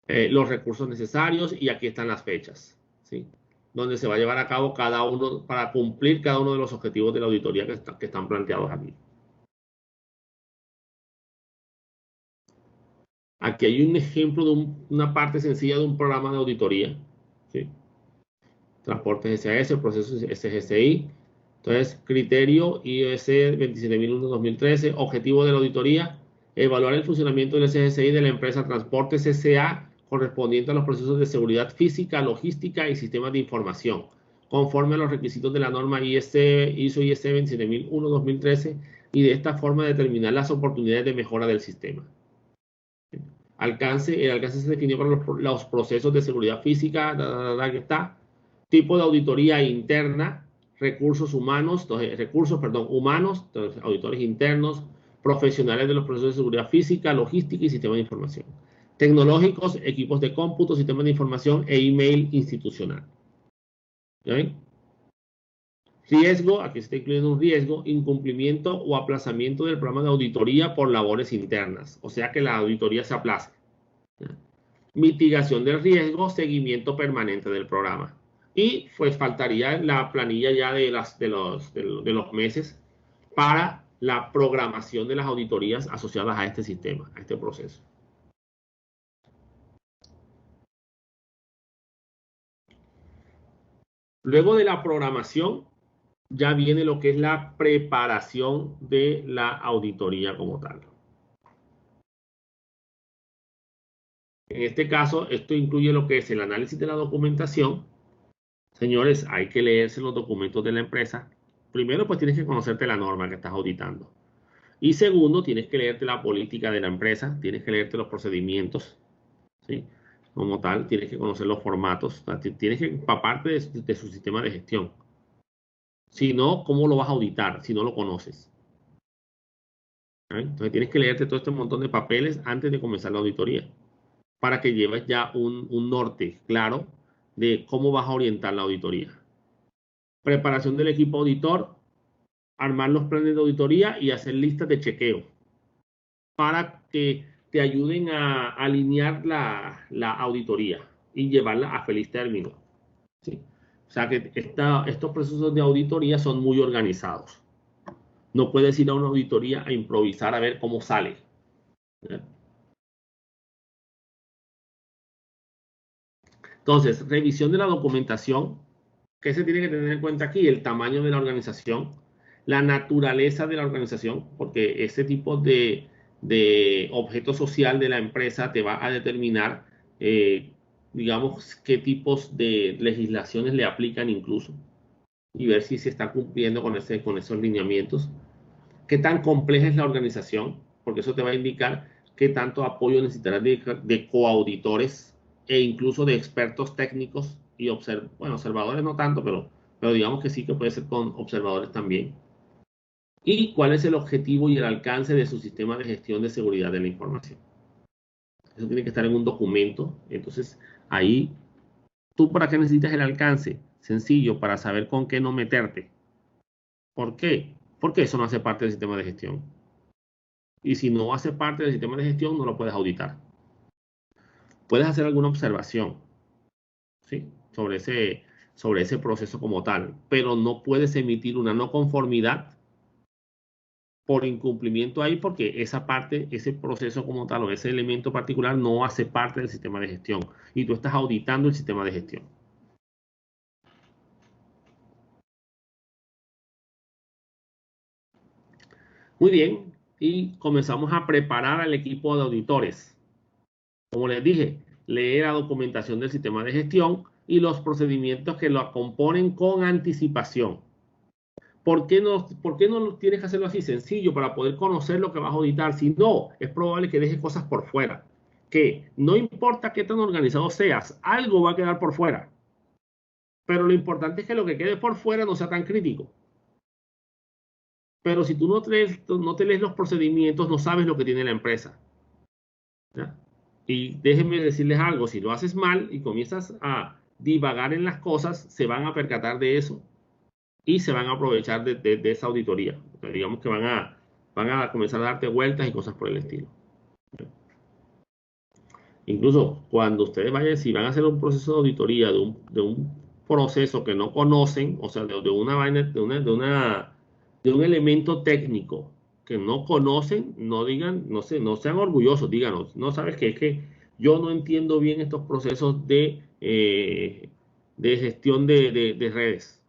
Los recursos necesarios y aquí están las fechas, ¿sí? donde se va a llevar a cabo cada uno, para cumplir cada uno de los objetivos de la auditoría que están planteados aquí. Aquí hay un ejemplo de una parte sencilla de un programa de auditoría, ¿sí? Transportes SAS, procesos SGCI. Entonces, criterio IS 27001-2013, objetivo de la auditoría, evaluar el funcionamiento del SGCI de la empresa Transportes SA correspondiente a los procesos de seguridad física, logística y sistemas de información, conforme a los requisitos de la norma ISO IS 27001-2013 y de esta forma determinar las oportunidades de mejora del sistema. El alcance se definió para los procesos de seguridad física, que está, tipo de auditoría interna, recursos humanos, entonces, auditores internos, profesionales de los procesos de seguridad física, logística y sistemas de información, tecnológicos, equipos de cómputo, sistemas de información e email institucional. ¿Ya ven? Riesgo, aquí se está incluyendo un riesgo, incumplimiento o aplazamiento del programa de auditoría por labores internas, o sea que la auditoría se aplace. Mitigación del riesgo, seguimiento permanente del programa. Y pues faltaría la planilla ya de los meses para la programación de las auditorías asociadas a este sistema, a este proceso. Luego de la programación, ya viene lo que es la preparación de la auditoría como tal. En este caso, esto incluye lo que es el análisis de la documentación. Señores, hay que leerse los documentos de la empresa. Primero, pues tienes que conocerte la norma que estás auditando. Y segundo, tienes que leerte la política de la empresa, tienes que leerte los procedimientos, ¿sí? Como tal, tienes que conocer los formatos, o sea, tienes que empaparte de su sistema de gestión. Si no, ¿cómo lo vas a auditar si no lo conoces? ¿Eh? Entonces tienes que leerte todo este montón de papeles antes de comenzar la auditoría, para que lleves ya un norte claro de cómo vas a orientar la auditoría. Preparación del equipo auditor, armar los planes de auditoría y hacer listas de chequeo para que te ayuden a alinear la auditoría y llevarla a feliz término, ¿sí? O sea que estos procesos de auditoría son muy organizados. No puedes ir a una auditoría a improvisar a ver cómo sale, ¿eh? Entonces, revisión de la documentación. ¿Qué se tiene que tener en cuenta aquí? El tamaño de la organización, la naturaleza de la organización, porque ese tipo de objeto social de la empresa te va a determinar, digamos, qué tipos de legislaciones le aplican incluso, y ver si se está cumpliendo con esos lineamientos. Qué tan compleja es la organización, porque eso te va a indicar qué tanto apoyo necesitarás de coauditores e incluso de expertos técnicos y observadores no tanto, pero digamos que sí que puede ser con observadores también. Y cuál es el objetivo y el alcance de su sistema de gestión de seguridad de la información. Eso tiene que estar en un documento. Entonces, ahí, ¿tú para qué necesitas el alcance? Sencillo, para saber con qué no meterte. ¿Por qué? Porque eso no hace parte del sistema de gestión. Y si no hace parte del sistema de gestión, no lo puedes auditar. Puedes hacer alguna observación, ¿sí? sobre ese proceso como tal, pero no puedes emitir una no conformidad por incumplimiento ahí, porque esa parte, ese proceso como tal o ese elemento particular no hace parte del sistema de gestión y tú estás auditando el sistema de gestión. Muy bien, y comenzamos a preparar al equipo de auditores. Como les dije, leer la documentación del sistema de gestión y los procedimientos que lo componen con anticipación. ¿Por qué no lo tienes que hacerlo así? Sencillo, para poder conocer lo que vas a auditar. Si no, es probable que dejes cosas por fuera. Que no importa qué tan organizado seas, algo va a quedar por fuera. Pero lo importante es que lo que quede por fuera no sea tan crítico. Pero si tú no te lees los procedimientos, no sabes lo que tiene la empresa, ¿ya? Y déjenme decirles algo, si lo haces mal y comienzas a divagar en las cosas, se van a percatar de eso y se van a aprovechar de esa auditoría. O sea, digamos que van a comenzar a darte vueltas y cosas por el estilo. Incluso cuando ustedes vayan, si van a hacer un proceso de auditoría de un proceso que no conocen, o sea, de una vaina, de un elemento técnico que no conocen, no digan, no sé, no sean orgullosos, díganos, no sabes qué, es que yo no entiendo bien estos procesos de gestión de redes.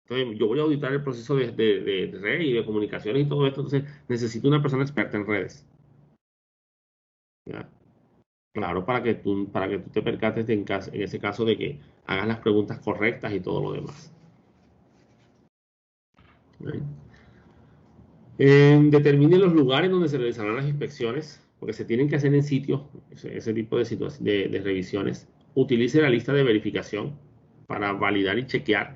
Entonces, yo voy a auditar el proceso de red y de comunicaciones y todo esto, entonces necesito una persona experta en redes. ¿Ya? Claro, para que tú te percates en ese caso de que hagas las preguntas correctas y todo lo demás. ¿Right? Determine los lugares donde se realizarán las inspecciones, porque se tienen que hacer en sitios, ese tipo de revisiones. Utilice la lista de verificación para validar y chequear.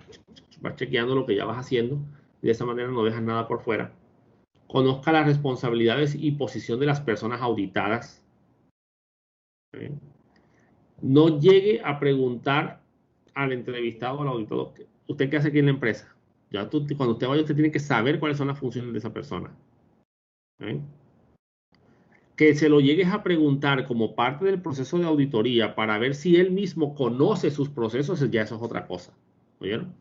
Vas chequeando lo que ya vas haciendo y de esa manera no dejas nada por fuera. Conozca las responsabilidades y posición de las personas auditadas. ¿Eh? No llegue a preguntar al entrevistado o al auditor, ¿usted qué hace aquí en la empresa? Ya cuando usted vaya, usted tiene que saber cuáles son las funciones de esa persona. ¿Eh? Que se lo llegues a preguntar como parte del proceso de auditoría para ver si él mismo conoce sus procesos, ya eso es otra cosa. ¿Oyeron?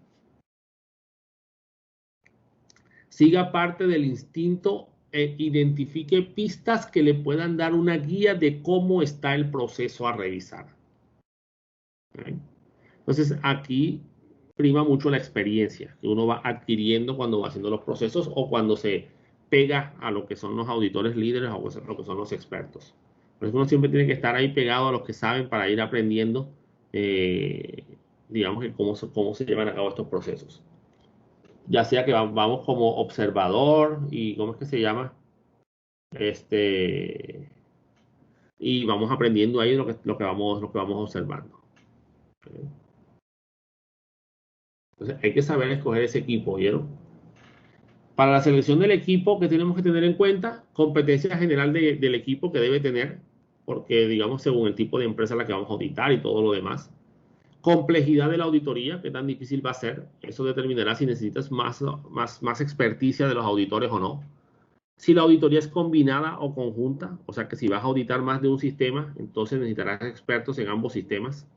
Siga parte del instinto e identifique pistas que le puedan dar una guía de cómo está el proceso a revisar. ¿Okay? Entonces, aquí prima mucho la experiencia que uno va adquiriendo cuando va haciendo los procesos o cuando se pega a lo que son los auditores líderes o a lo que son los expertos. Por eso uno siempre tiene que estar ahí pegado a los que saben para ir aprendiendo, eh, digamos, que cómo se llevan a cabo estos procesos. Ya sea que vamos como observador y, ¿cómo es que se llama? Este, y vamos aprendiendo ahí lo que vamos observando. Entonces, hay que saber escoger ese equipo, ¿oyeron? Para la selección del equipo, que tenemos que tener en cuenta, competencia general del equipo que debe tener, porque digamos según el tipo de empresa a la que vamos a auditar y todo lo demás. Complejidad de la auditoría, qué tan difícil va a ser. Eso determinará si necesitas más experticia de los auditores o no. Si la auditoría es combinada o conjunta, o sea que si vas a auditar más de un sistema, entonces necesitarás expertos en ambos sistemas,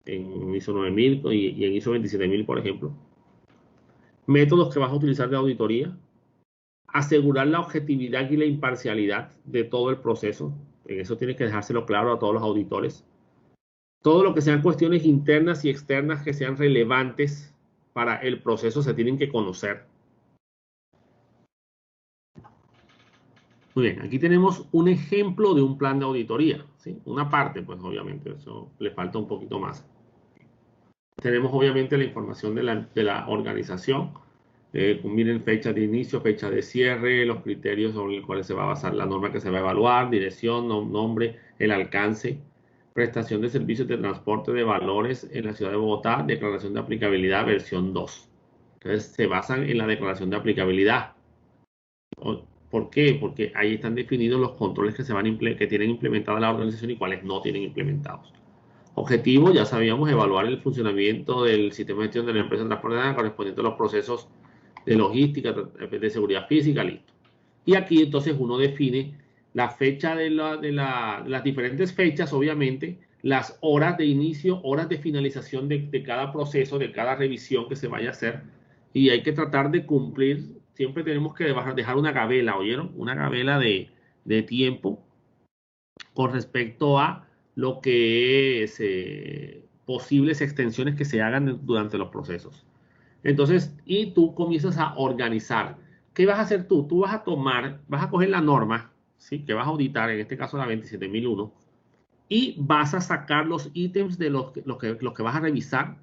en ISO 9000 y en ISO 27000, por ejemplo. Métodos que vas a utilizar de auditoría, asegurar la objetividad y la imparcialidad de todo el proceso. En eso tienes que dejárselo claro a todos los auditores. Todo lo que sean cuestiones internas y externas que sean relevantes para el proceso se tienen que conocer. Muy bien, aquí tenemos un ejemplo de un plan de auditoría, ¿sí? Una parte, pues obviamente, eso le falta un poquito más. Tenemos obviamente la información de la organización. Miren fecha de inicio, fecha de cierre, los criterios sobre los cuales se va a basar la norma que se va a evaluar, dirección, nombre, el alcance, prestación de servicios de transporte de valores en la ciudad de Bogotá, declaración de aplicabilidad versión 2. Entonces se basan en la declaración de aplicabilidad. ¿Por qué? Porque ahí están definidos los controles que tienen implementada la organización y cuáles no tienen implementados. Objetivo, ya sabíamos, evaluar el funcionamiento del sistema de gestión de la empresa de transporte correspondiente a los procesos de logística, de seguridad física, listo. Y aquí entonces uno define la fecha las diferentes fechas, obviamente, las horas de inicio, horas de finalización de cada proceso, de cada revisión que se vaya a hacer. Y hay que tratar de cumplir, siempre tenemos que dejar una gabela, ¿oyeron? Una gabela de tiempo con respecto a lo que es posibles extensiones que se hagan durante los procesos. Entonces, y tú comienzas a organizar. ¿Qué vas a hacer tú? Tú vas a coger la norma, ¿sí? Que vas a auditar, en este caso la 27001, y vas a sacar los ítems de los que vas a revisar.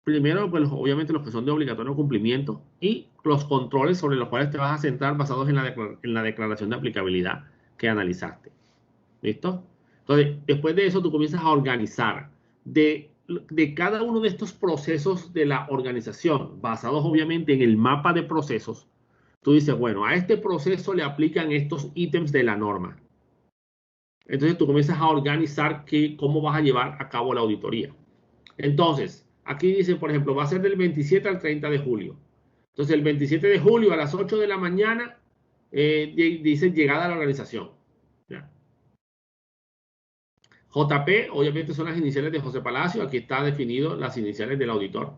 Primero, pues, obviamente los que son de obligatorio cumplimiento y los controles sobre los cuales te vas a centrar basados en la declaración de aplicabilidad que analizaste. ¿Listo? Entonces, después de eso, tú comienzas a organizar de cada uno de estos procesos de la organización, basados obviamente en el mapa de procesos. Tú dices, bueno, a este proceso le aplican estos ítems de la norma. Entonces, tú comienzas a organizar cómo vas a llevar a cabo la auditoría. Entonces, aquí dice, por ejemplo, va a ser del 27 al 30 de julio. Entonces, el 27 de julio a las 8 de la mañana, dice llegada a la organización. ¿Ya? JP, obviamente son las iniciales de José Palacio. Aquí está definido las iniciales del auditor.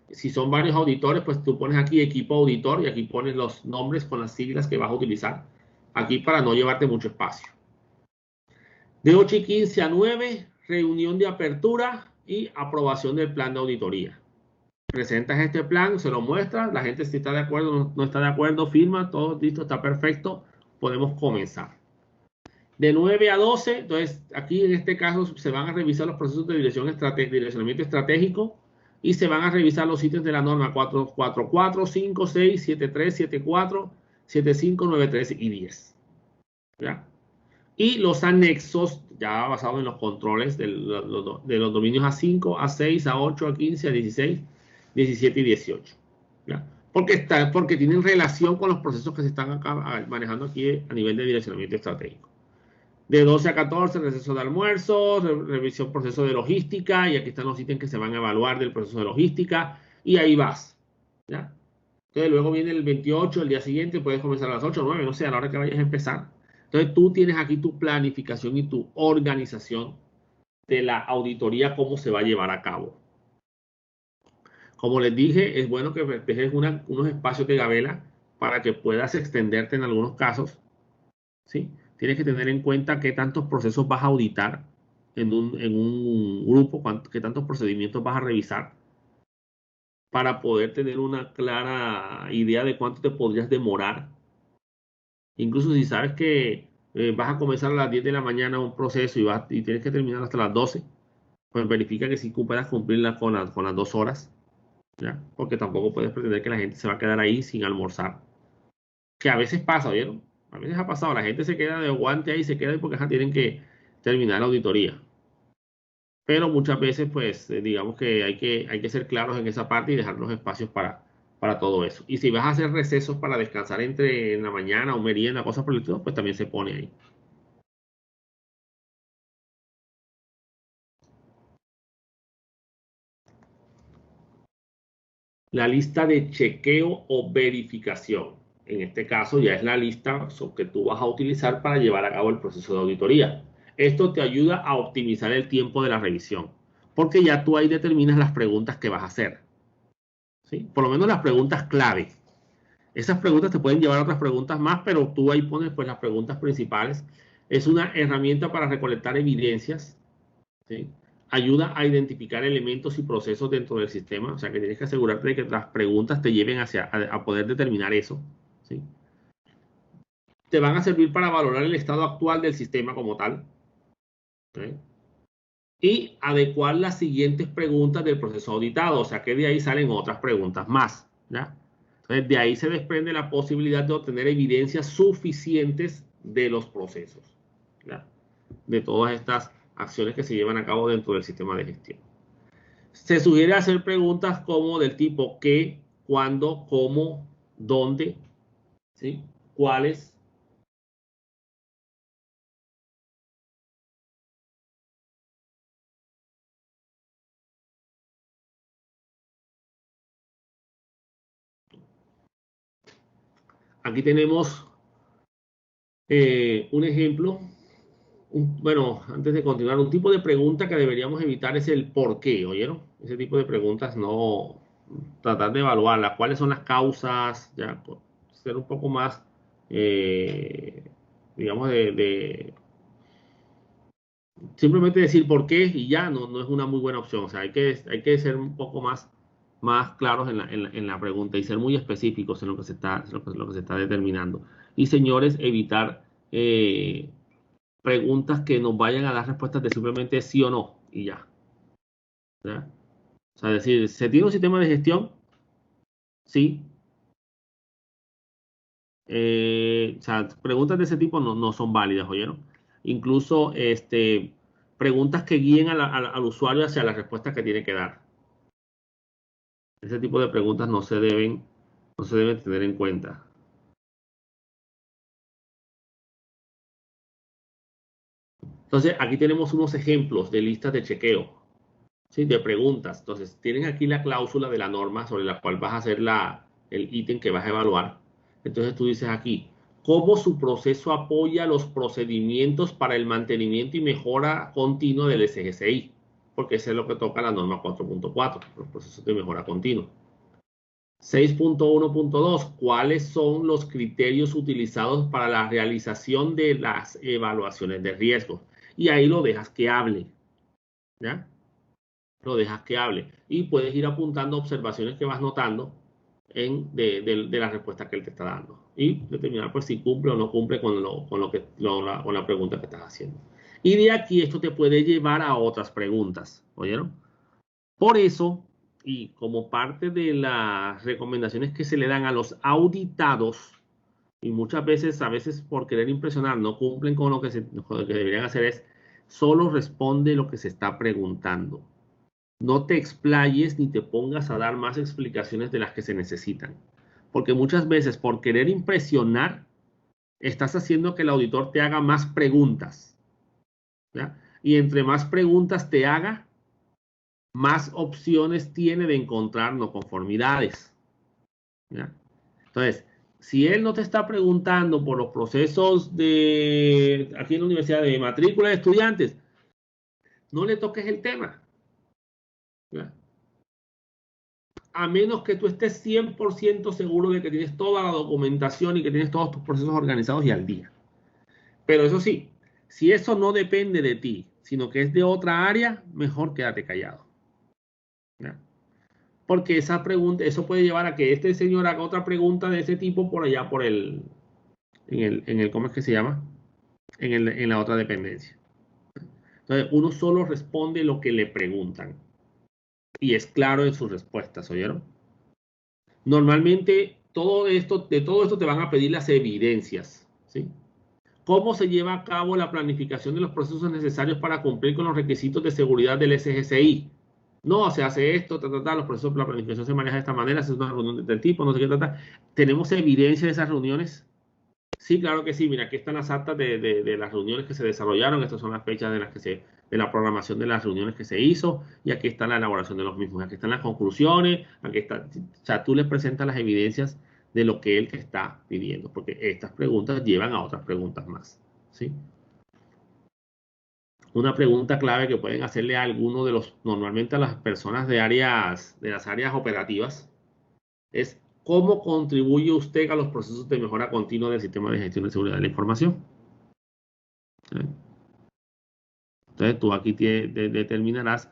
Si son varios auditores, pues tú pones aquí equipo auditor y aquí pones los nombres con las siglas que vas a utilizar. Aquí para no llevarte mucho espacio. De 8:15 a 9, reunión de apertura y aprobación del plan de auditoría. Presentas este plan, se lo muestras, la gente si está de acuerdo, no está de acuerdo, firma, todo listo, está perfecto, podemos comenzar. De 9 a 12, entonces aquí en este caso se van a revisar los procesos de direccionamiento estratégico y se van a revisar los ítems de la norma 444, 5, 6, 73, 74, 75, 93 y 10. ¿Ya? Y los anexos, ya basados en los controles de los dominios A5, A6, A8, A15, A16, 17 y 18. ¿Ya? Porque tienen relación con los procesos que se están manejando aquí a nivel de direccionamiento estratégico. De 12 a 14, receso de almuerzo, revisión proceso de logística, y aquí están los ítems que se van a evaluar del proceso de logística, y ahí vas. ¿Ya? Entonces luego viene el 28, el día siguiente, puedes comenzar a las 8, 9, no sé, a la hora que vayas a empezar. Entonces tú tienes aquí tu planificación y tu organización de la auditoría, cómo se va a llevar a cabo. Como les dije, es bueno que dejes unos espacios de gabela para que puedas extenderte en algunos casos, ¿sí? Tienes que tener en cuenta qué tantos procesos vas a auditar en un grupo, qué tantos procedimientos vas a revisar para poder tener una clara idea de cuánto te podrías demorar. Incluso si sabes que vas a comenzar a las 10 de la mañana un proceso y tienes que terminar hasta las 12, pues verifica que si puedas cumplirla con las 2 horas, ¿ya? Porque tampoco puedes pretender que la gente se va a quedar ahí sin almorzar. Que a veces pasa, ¿vieron? A veces ha pasado, la gente se queda de guante ahí, se queda ahí porque tienen que terminar la auditoría. Pero muchas veces, pues, digamos que hay que ser claros en esa parte y dejar los espacios para todo eso. Y si vas a hacer recesos para descansar en la mañana o merienda, cosas por el estilo, pues también se pone ahí. La lista de chequeo o verificación. En este caso ya es la lista que tú vas a utilizar para llevar a cabo el proceso de auditoría. Esto te ayuda a optimizar el tiempo de la revisión, porque ya tú ahí determinas las preguntas que vas a hacer, ¿sí? Por lo menos las preguntas clave. Esas preguntas te pueden llevar a otras preguntas más, pero tú ahí pones pues las preguntas principales. Es una herramienta para recolectar evidencias, ¿sí? Ayuda a identificar elementos y procesos dentro del sistema, o sea que tienes que asegurarte de que las preguntas te lleven a poder determinar eso, ¿sí? Te van a servir para valorar el estado actual del sistema como tal, ¿sí? Y adecuar las siguientes preguntas del proceso auditado, o sea que de ahí salen otras preguntas más, ¿ya? Entonces de ahí se desprende la posibilidad de obtener evidencias suficientes de los procesos, ¿ya? De todas estas acciones que se llevan a cabo dentro del sistema de gestión. Se sugiere hacer preguntas como del tipo qué, cuándo, cómo, dónde, ¿sí? ¿Cuáles? Aquí tenemos un ejemplo. Bueno, antes de continuar, un tipo de pregunta que deberíamos evitar es el por qué, ¿oyeron? Ese tipo de preguntas no tratar de evaluarlas. ¿Cuáles son las causas? Ya, ser un poco más, eh, digamos, simplemente decir por qué y ya no es una muy buena opción. O sea, hay que ser un poco más claros en la pregunta y ser muy específicos en lo que se está determinando. Y señores, evitar preguntas que nos vayan a dar respuestas de simplemente sí o no y ya. ¿Ya? O sea, decir, ¿se tiene un sistema de gestión? Sí. O sea, preguntas de ese tipo no son válidas, ¿oyeron? Incluso preguntas que guíen al usuario hacia la respuesta que tiene que dar. Ese tipo de preguntas no se deben tener en cuenta. Entonces, aquí tenemos unos ejemplos de listas de chequeo, ¿sí? De preguntas. Entonces, tienen aquí la cláusula de la norma sobre la cual vas a hacer el ítem que vas a evaluar. Entonces, tú dices aquí, cómo su proceso apoya los procedimientos para el mantenimiento y mejora continua del SGCI, porque eso es lo que toca la norma 4.4, los procesos de mejora continua. 6.1.2, ¿cuáles son los criterios utilizados para la realización de las evaluaciones de riesgo? Y ahí lo dejas que hable, ¿ya? Lo dejas que hable. Y puedes ir apuntando observaciones que vas notando de la respuesta que él te está dando. Y determinar pues si cumple o no cumple con la pregunta que estás haciendo. Y de aquí esto te puede llevar a otras preguntas, ¿oyeron? Por eso, y como parte de las recomendaciones que se le dan a los auditados, y muchas veces, a veces por querer impresionar, no cumplen con lo que deberían hacer, es solo responde lo que se está preguntando. No te explayes ni te pongas a dar más explicaciones de las que se necesitan. Porque muchas veces, por querer impresionar, estás haciendo que el auditor te haga más preguntas, ¿ya? Y entre más preguntas te haga, más opciones tiene de encontrar no conformidades, ¿ya? Entonces, si él no te está preguntando por los procesos de aquí en la universidad de matrícula de estudiantes, no le toques el tema, ¿ya? A menos que tú estés 100% seguro de que tienes toda la documentación y que tienes todos tus procesos organizados y al día. Pero eso sí, si eso no depende de ti, sino que es de otra área, mejor quédate callado, ¿ya? Porque esa pregunta, eso puede llevar a que este señor haga otra pregunta de ese tipo por allá, ¿cómo es que se llama? En la otra dependencia. Entonces, uno solo responde lo que le preguntan. Y es claro en sus respuestas, ¿oyeron? Normalmente, de todo esto te van a pedir las evidencias, ¿sí? ¿Cómo se lleva a cabo la planificación de los procesos necesarios para cumplir con los requisitos de seguridad del SGCI? No, se hace esto, los procesos, la planificación se maneja de esta manera, se hace una reunión del tipo, no sé qué, ¿Tenemos evidencia de esas reuniones? Sí, claro que sí. Mira, aquí están las actas de las reuniones que se desarrollaron. Estas son las fechas de la programación de las reuniones que se hizo. Y aquí está la elaboración de los mismos. Aquí están las conclusiones. Aquí está. O sea, tú le presentas las evidencias de lo que él te está pidiendo. Porque estas preguntas llevan a otras preguntas más, ¿sí? Una pregunta clave que pueden hacerle a alguno normalmente a las personas de las áreas operativas, es cómo contribuye usted a los procesos de mejora continua del sistema de gestión de seguridad de la información. ¿Sí? Entonces tú aquí determinarás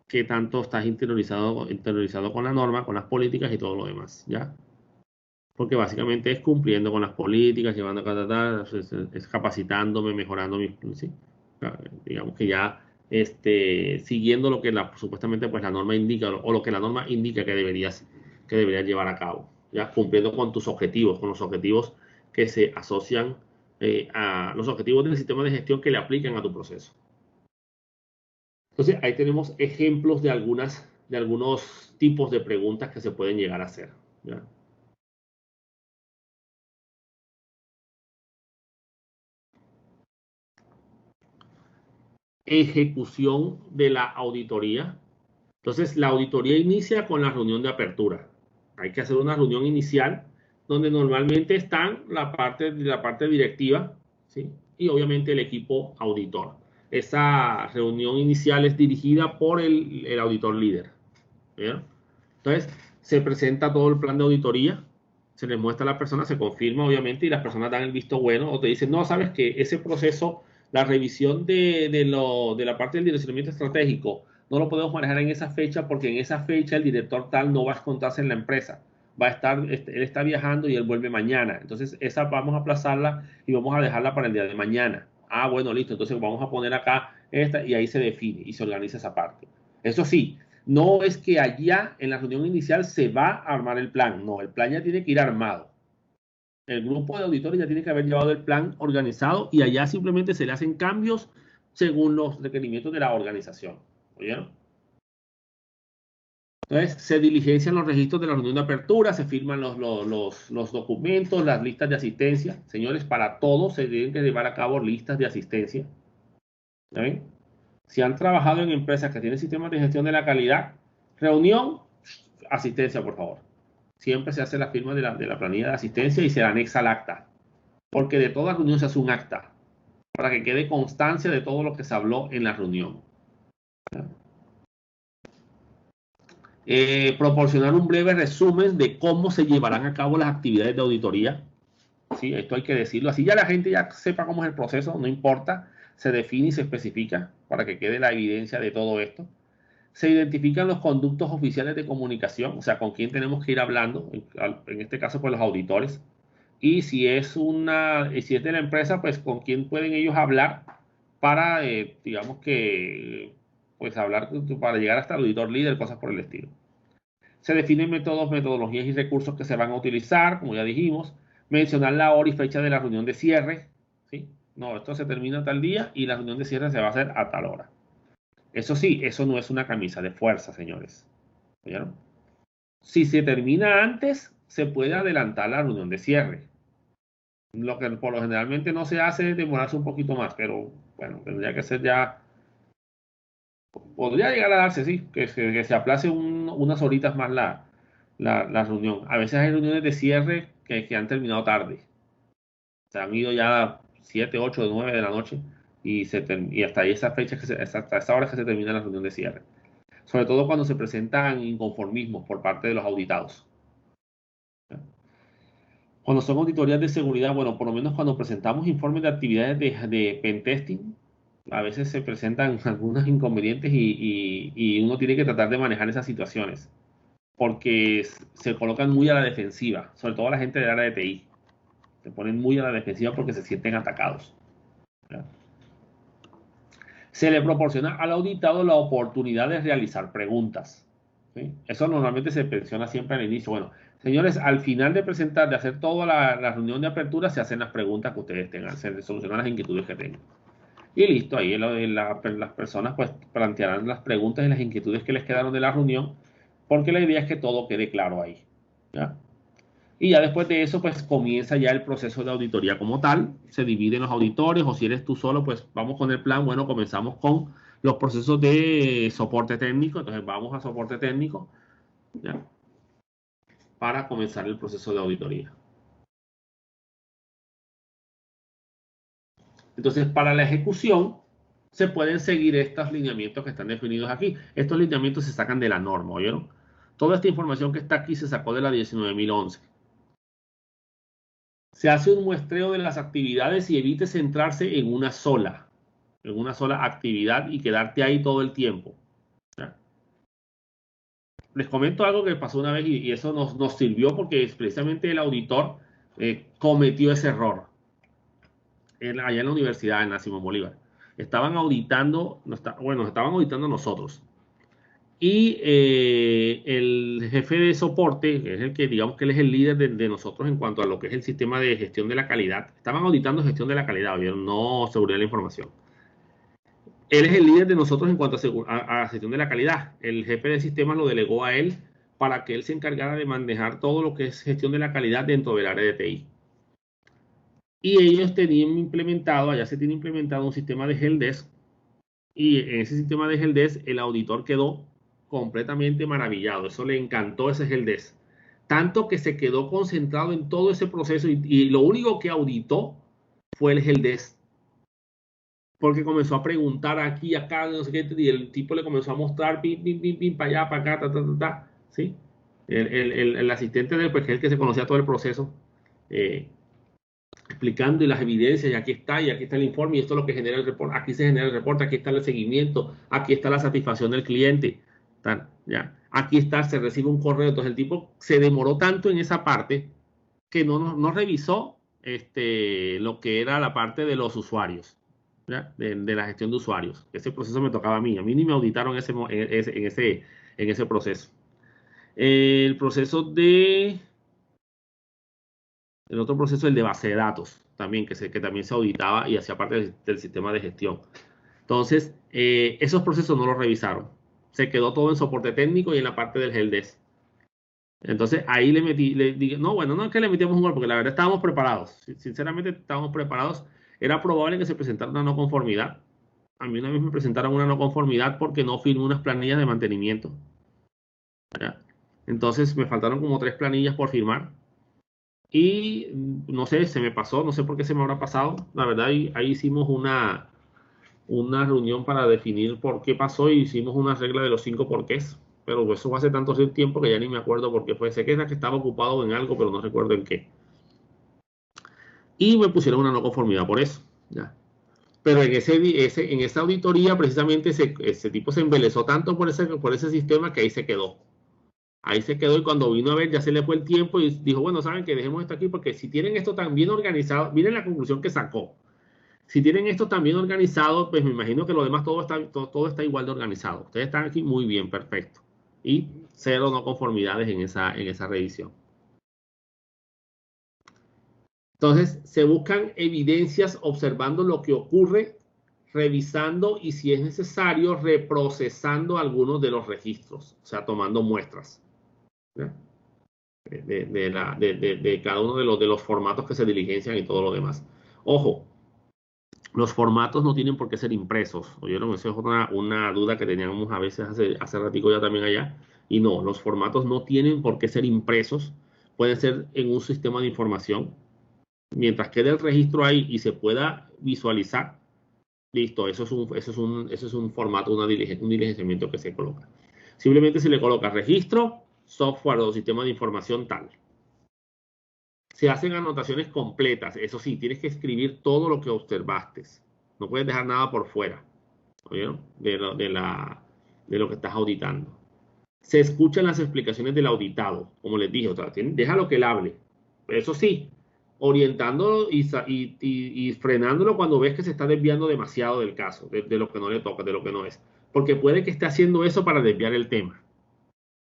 qué tanto estás interiorizado con la norma, con las políticas y todo lo demás, ¿ya? Porque básicamente es cumpliendo con las políticas, llevando a es capacitándome, mejorando ¿sí? Digamos que ya siguiendo lo que supuestamente pues la norma indica o lo que la norma indica que deberías llevar a cabo, ya cumpliendo con tus objetivos, con los objetivos que se asocian a los objetivos del sistema de gestión que le aplican a tu proceso. Entonces, ahí tenemos ejemplos de algunos tipos de preguntas que se pueden llegar a hacer, ¿ya? Ejecución de la auditoría. Entonces, la auditoría inicia con la reunión de apertura. Hay que hacer una reunión inicial donde normalmente están la parte directiva, ¿sí? Y obviamente el equipo auditor. Esa reunión inicial es dirigida por el auditor líder, ¿ya? Entonces, se presenta todo el plan de auditoría, se les muestra a la persona, se confirma obviamente y las personas dan el visto bueno o te dicen, no, sabes que ese proceso, la revisión de la parte del direccionamiento estratégico, no lo podemos manejar en esa fecha porque en esa fecha el director tal no va a encontrarse en la empresa. Él está viajando y él vuelve mañana. Entonces, esa vamos a aplazarla y vamos a dejarla para el día de mañana. Ah, bueno, listo. Entonces vamos a poner acá esta y ahí se define y se organiza esa parte. Eso sí, no es que allá en la reunión inicial se va a armar el plan. No, el plan ya tiene que ir armado. El grupo de auditores ya tiene que haber llevado el plan organizado y allá simplemente se le hacen cambios según los requerimientos de la organización. ¿Oyeron? Entonces, se diligencian los registros de la reunión de apertura, se firman los documentos, las listas de asistencia. Señores, para todos se tienen que llevar a cabo listas de asistencia. ¿Ven? Si han trabajado en empresas que tienen sistemas de gestión de la calidad, reunión, asistencia, por favor. Siempre se hace la firma de la planilla de asistencia y se anexa al acta. porque de toda reunión se hace un acta, para que quede constancia de todo lo que se habló en la reunión. Proporcionar un breve resumen de cómo se llevarán a cabo las actividades de auditoría. Sí, esto hay que decirlo. Así ya la gente ya sepa cómo es el proceso, no importa, se define y se especifica para que quede la evidencia de todo esto. Se identifican los conductos oficiales de comunicación, o sea, con quién tenemos que ir hablando, en este caso, pues los auditores. Y si es si es de la empresa, pues con quién pueden ellos hablar para, digamos que, pues hablar para llegar hasta el auditor líder, cosas por el estilo. Se definen métodos, metodologías y recursos que se van a utilizar, como ya dijimos. Mencionar la hora y fecha de la reunión de cierre. ¿Sí? No, esto se termina tal día y la reunión de cierre se va a hacer a tal hora. Eso sí, eso no es una camisa de fuerza, señores. ¿Oyeron? Si se termina antes, se puede adelantar la reunión de cierre. Lo que por lo generalmente no se hace es demorarse un poquito más, pero bueno, tendría que ser ya. Podría llegar a darse, sí, que se aplace unas horitas más la reunión. A veces hay reuniones de cierre que han terminado tarde. Se han ido ya 7, 8, 9 de la noche y hasta ahí esa fecha, hasta esa hora que se termina la reunión de cierre. Sobre todo cuando se presentan inconformismos por parte de los auditados. Cuando son auditorías de seguridad, bueno, por lo menos cuando presentamos informes de actividades de pentesting, a veces se presentan algunos inconvenientes y uno tiene que tratar de manejar esas situaciones, porque se colocan muy a la defensiva, sobre todo la gente del área de TI. Se ponen muy a la defensiva porque se sienten atacados. ¿Ya? Se le proporciona al auditado la oportunidad de realizar preguntas. ¿Sí? Eso normalmente se menciona siempre al inicio. Bueno, señores, al final de presentar, de hacer toda la reunión de apertura, se hacen las preguntas que ustedes tengan, se solucionan las inquietudes que tengan. Y listo, ahí las personas pues plantearán las preguntas y las inquietudes que les quedaron de la reunión, porque la idea es que todo quede claro ahí. ¿Ya? Y ya después de eso, pues comienza ya el proceso de auditoría como tal. Se dividen los auditores o si eres tú solo, pues vamos con el plan. Bueno, comenzamos con los procesos de soporte técnico. Entonces vamos a soporte técnico, ¿ya? Para comenzar el proceso de auditoría. Entonces, para la ejecución, se pueden seguir estos lineamientos que están definidos aquí. Estos lineamientos se sacan de la norma, ¿oyeron? Toda esta información que está aquí se sacó de la 19.011. Se hace un muestreo de las actividades y evite centrarse en una sola actividad y quedarte ahí todo el tiempo. ¿Ya? Les comento algo que pasó una vez y eso nos sirvió porque precisamente el auditor cometió ese error allá en la universidad, en la Simón Bolívar. Estaban auditando, bueno, estaban auditando nosotros. Y el jefe de soporte, que es el que digamos que él es el líder de nosotros en cuanto a lo que es el sistema de gestión de la calidad, estaban auditando gestión de la calidad, ¿vieron? No seguridad de la información. Él es el líder de nosotros en cuanto a gestión de la calidad. El jefe de sistemas lo delegó a él para que él se encargara de manejar todo lo que es gestión de la calidad dentro del área de TI. Y ellos tenían implementado, allá se tiene implementado un sistema de helpdesk y en ese sistema de helpdesk el auditor quedó completamente maravillado. Eso le encantó ese helpdesk. Tanto que se quedó concentrado en todo ese proceso y lo único que auditó fue el helpdesk. Porque comenzó a preguntar aquí, acá, no sé qué, y el tipo le comenzó a mostrar, pim, pim, pim, pim, para allá, para acá, ta, ta, ta, ta, ¿sí? El asistente del pues, que es el que se conocía todo el proceso, eh, explicando y las evidencias, y aquí está el informe, y esto es lo que genera el reporte, aquí se genera el reporte, aquí está el seguimiento, aquí está la satisfacción del cliente, tal, ya. Aquí está, se recibe un correo, entonces el tipo se demoró tanto en esa parte que no revisó lo que era la parte de los usuarios. De la gestión de usuarios. Ese proceso me tocaba a mí ni me auditaron en ese proceso. El proceso el otro proceso, el de base de datos, también, que también se auditaba y hacía parte del sistema de gestión. Entonces, esos procesos no los revisaron. Se quedó todo en soporte técnico y en la parte del helpdesk. Entonces ahí le dije, no, bueno, no es que le metíamos un gol, porque la verdad estábamos preparados. Sinceramente estábamos preparados. Era probable que se presentara una no conformidad. A mí una vez me presentaron una no conformidad porque no firmé unas planillas de mantenimiento. ¿Ya? Entonces me faltaron como 3 planillas por firmar. Y no sé, se me pasó, no sé por qué se me habrá pasado. La verdad, ahí hicimos una reunión para definir por qué pasó y hicimos una regla de los 5 porqués. Pero eso fue hace tanto tiempo que ya ni me acuerdo por qué fue. Sé que era que estaba ocupado en algo, pero no recuerdo en qué. Y me pusieron una no conformidad por eso. ¿Ya? Pero en esa auditoría, precisamente, ese tipo se embelezó tanto por ese sistema que ahí se quedó. Ahí se quedó y cuando vino a ver ya se le fue el tiempo y dijo, bueno, saben que dejemos esto aquí porque si tienen esto tan bien organizado, miren la conclusión que sacó. Si tienen esto tan bien organizado, pues me imagino que lo demás todo está igual de organizado. Ustedes están aquí muy bien, perfecto. Y cero no conformidades en esa revisión. Entonces, se buscan evidencias observando lo que ocurre, revisando y si es necesario, reprocesando algunos de los registros, o sea, tomando muestras. ¿Ya? De cada uno de los formatos que se diligencian y todo lo demás. Ojo, los formatos no tienen por qué ser impresos. ¿Oyeron? Esa es una duda que teníamos a veces hace ratico ya también allá. Y no, los formatos no tienen por qué ser impresos. Pueden ser en un sistema de información. Mientras quede el registro ahí y se pueda visualizar, listo, eso es un formato, un diligenciamiento que se coloca. Simplemente se le coloca registro, software o sistema de información tal. Se hacen anotaciones completas. Eso sí, tienes que escribir todo lo que observaste. No puedes dejar nada por fuera. ¿Oyeron? De lo que estás auditando. Se escuchan las explicaciones del auditado. Como les dije, déjalo que él hable. Eso sí, orientándolo y frenándolo cuando ves que se está desviando demasiado del caso, de lo que no le toca, de lo que no es. Porque puede que esté haciendo eso para desviar el tema,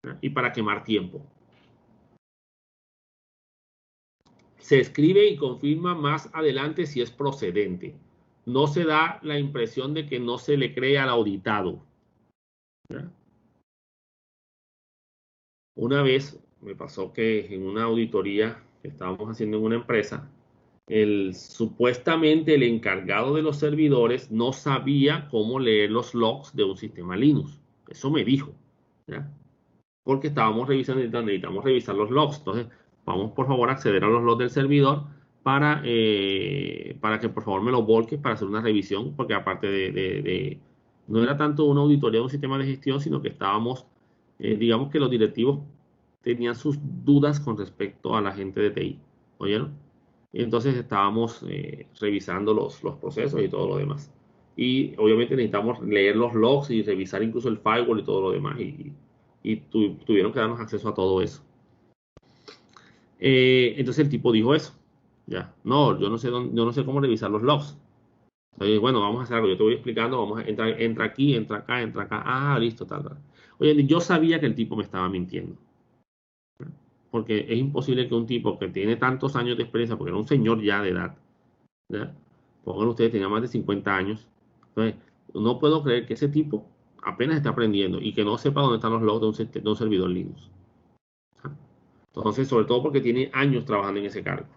¿no? Y para quemar tiempo. Se escribe y confirma más adelante si es procedente. No se da la impresión de que no se le cree al auditado. ¿Ya? Una vez me pasó que en una auditoría que estábamos haciendo en una empresa, supuestamente el encargado de los servidores no sabía cómo leer los logs de un sistema Linux. Eso me dijo. ¿Ya? Porque estábamos revisando, necesitamos revisar los logs. Entonces, vamos por favor a acceder a los logs del servidor para que por favor me los volques para hacer una revisión, porque aparte no era tanto una auditoría de un sistema de gestión, sino que digamos que los directivos tenían sus dudas con respecto a la gente de TI. ¿Oyeron? Y entonces estábamos revisando los procesos y todo lo demás. Y obviamente necesitamos leer los logs y revisar incluso el firewall y todo lo demás. Y tuvieron que darnos acceso a todo eso. Entonces el tipo dijo eso. Ya, no, yo no sé cómo revisar los logs. Entonces, bueno, vamos a hacer algo. Yo te voy explicando. Vamos a entrar, entra aquí, entra acá, entra acá. Ah, listo, tal, tal. Oye, yo sabía que el tipo me estaba mintiendo. Porque es imposible que un tipo que tiene tantos años de experiencia, porque era un señor ya de edad, ¿ya? Pongan ustedes, tenía más de 50 años. Entonces, no puedo creer que ese tipo apenas está aprendiendo y que no sepa dónde están los logs de un servidor Linux. Entonces, sobre todo porque tiene años trabajando en ese cargo.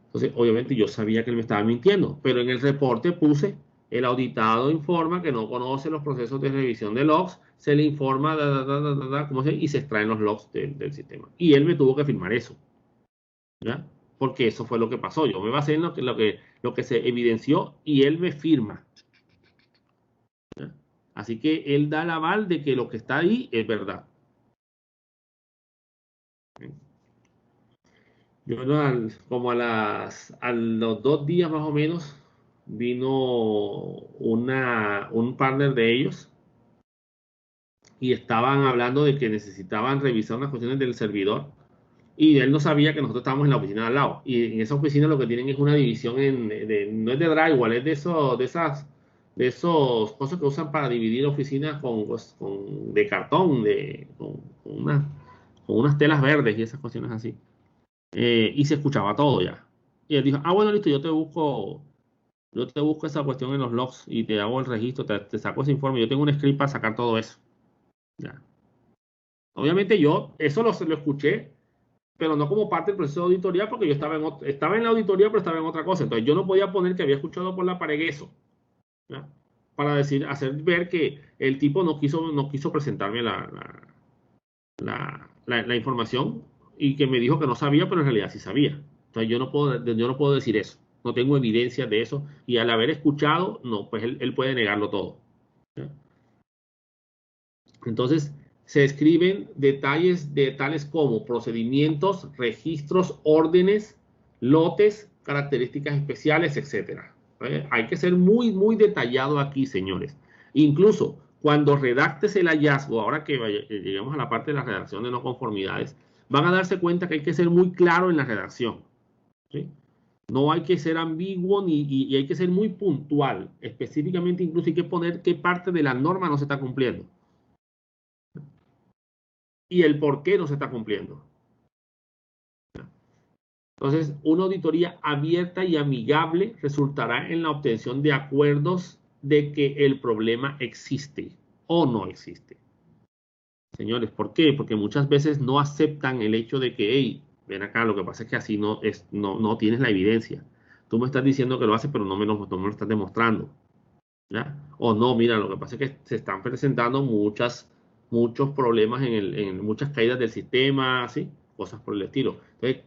Entonces, obviamente yo sabía que él me estaba mintiendo, pero en el reporte puse, el auditado informa que no conoce los procesos de revisión de logs, se le informa, y se extraen los logs del sistema. Y él me tuvo que firmar eso, ¿ya? Porque eso fue lo que pasó. Yo me basé en lo que se evidenció y él me firma. ¿Ya? Así que él da el aval de que lo que está ahí es verdad. Yo como a los 2 días más o menos vino un partner de ellos y estaban hablando de que necesitaban revisar unas cuestiones del servidor y él no sabía que nosotros estábamos en la oficina de al lado. Y en esa oficina lo que tienen es una división no es de drywall, es de esos cosas que usan para dividir oficinas de cartón, con unas telas verdes y esas cuestiones así. Y se escuchaba todo ya. Y él dijo, bueno, listo, yo te busco esa cuestión en los logs y te hago el registro, te saco ese informe. Yo tengo un script para sacar todo eso. Ya. Obviamente yo eso lo escuché, pero no como parte del proceso de auditoría, porque yo estaba en la auditoría, pero estaba en otra cosa. Entonces yo no podía poner que había escuchado por la pared eso, ¿ya? Para hacer ver que el tipo no quiso presentarme la información y que me dijo que no sabía, pero en realidad sí sabía. Entonces yo no puedo decir eso. No tengo evidencia de eso. Y al haber escuchado, no, pues él puede negarlo todo. ¿Ya? Entonces, se escriben detalles de tales como procedimientos, registros, órdenes, lotes, características especiales, etcétera. Hay que ser muy, muy detallado aquí, señores. Incluso cuando redactes el hallazgo, ahora que lleguemos a la parte de la redacción de no conformidades, van a darse cuenta que hay que ser muy claro en la redacción. ¿Sí? No hay que ser ambiguo y hay que ser muy puntual. Específicamente, incluso hay que poner qué parte de la norma no se está cumpliendo y el por qué no se está cumpliendo. Entonces, una auditoría abierta y amigable resultará en la obtención de acuerdos de que el problema existe o no existe. Señores, ¿por qué? Porque muchas veces no aceptan el hecho de que, hey, ven acá, lo que pasa es que así no tienes la evidencia. Tú me estás diciendo que lo haces, pero no me lo estás demostrando. ¿Ya? O no, mira, lo que pasa es que se están presentando muchos problemas en muchas caídas del sistema, ¿sí? Cosas por el estilo. Entonces,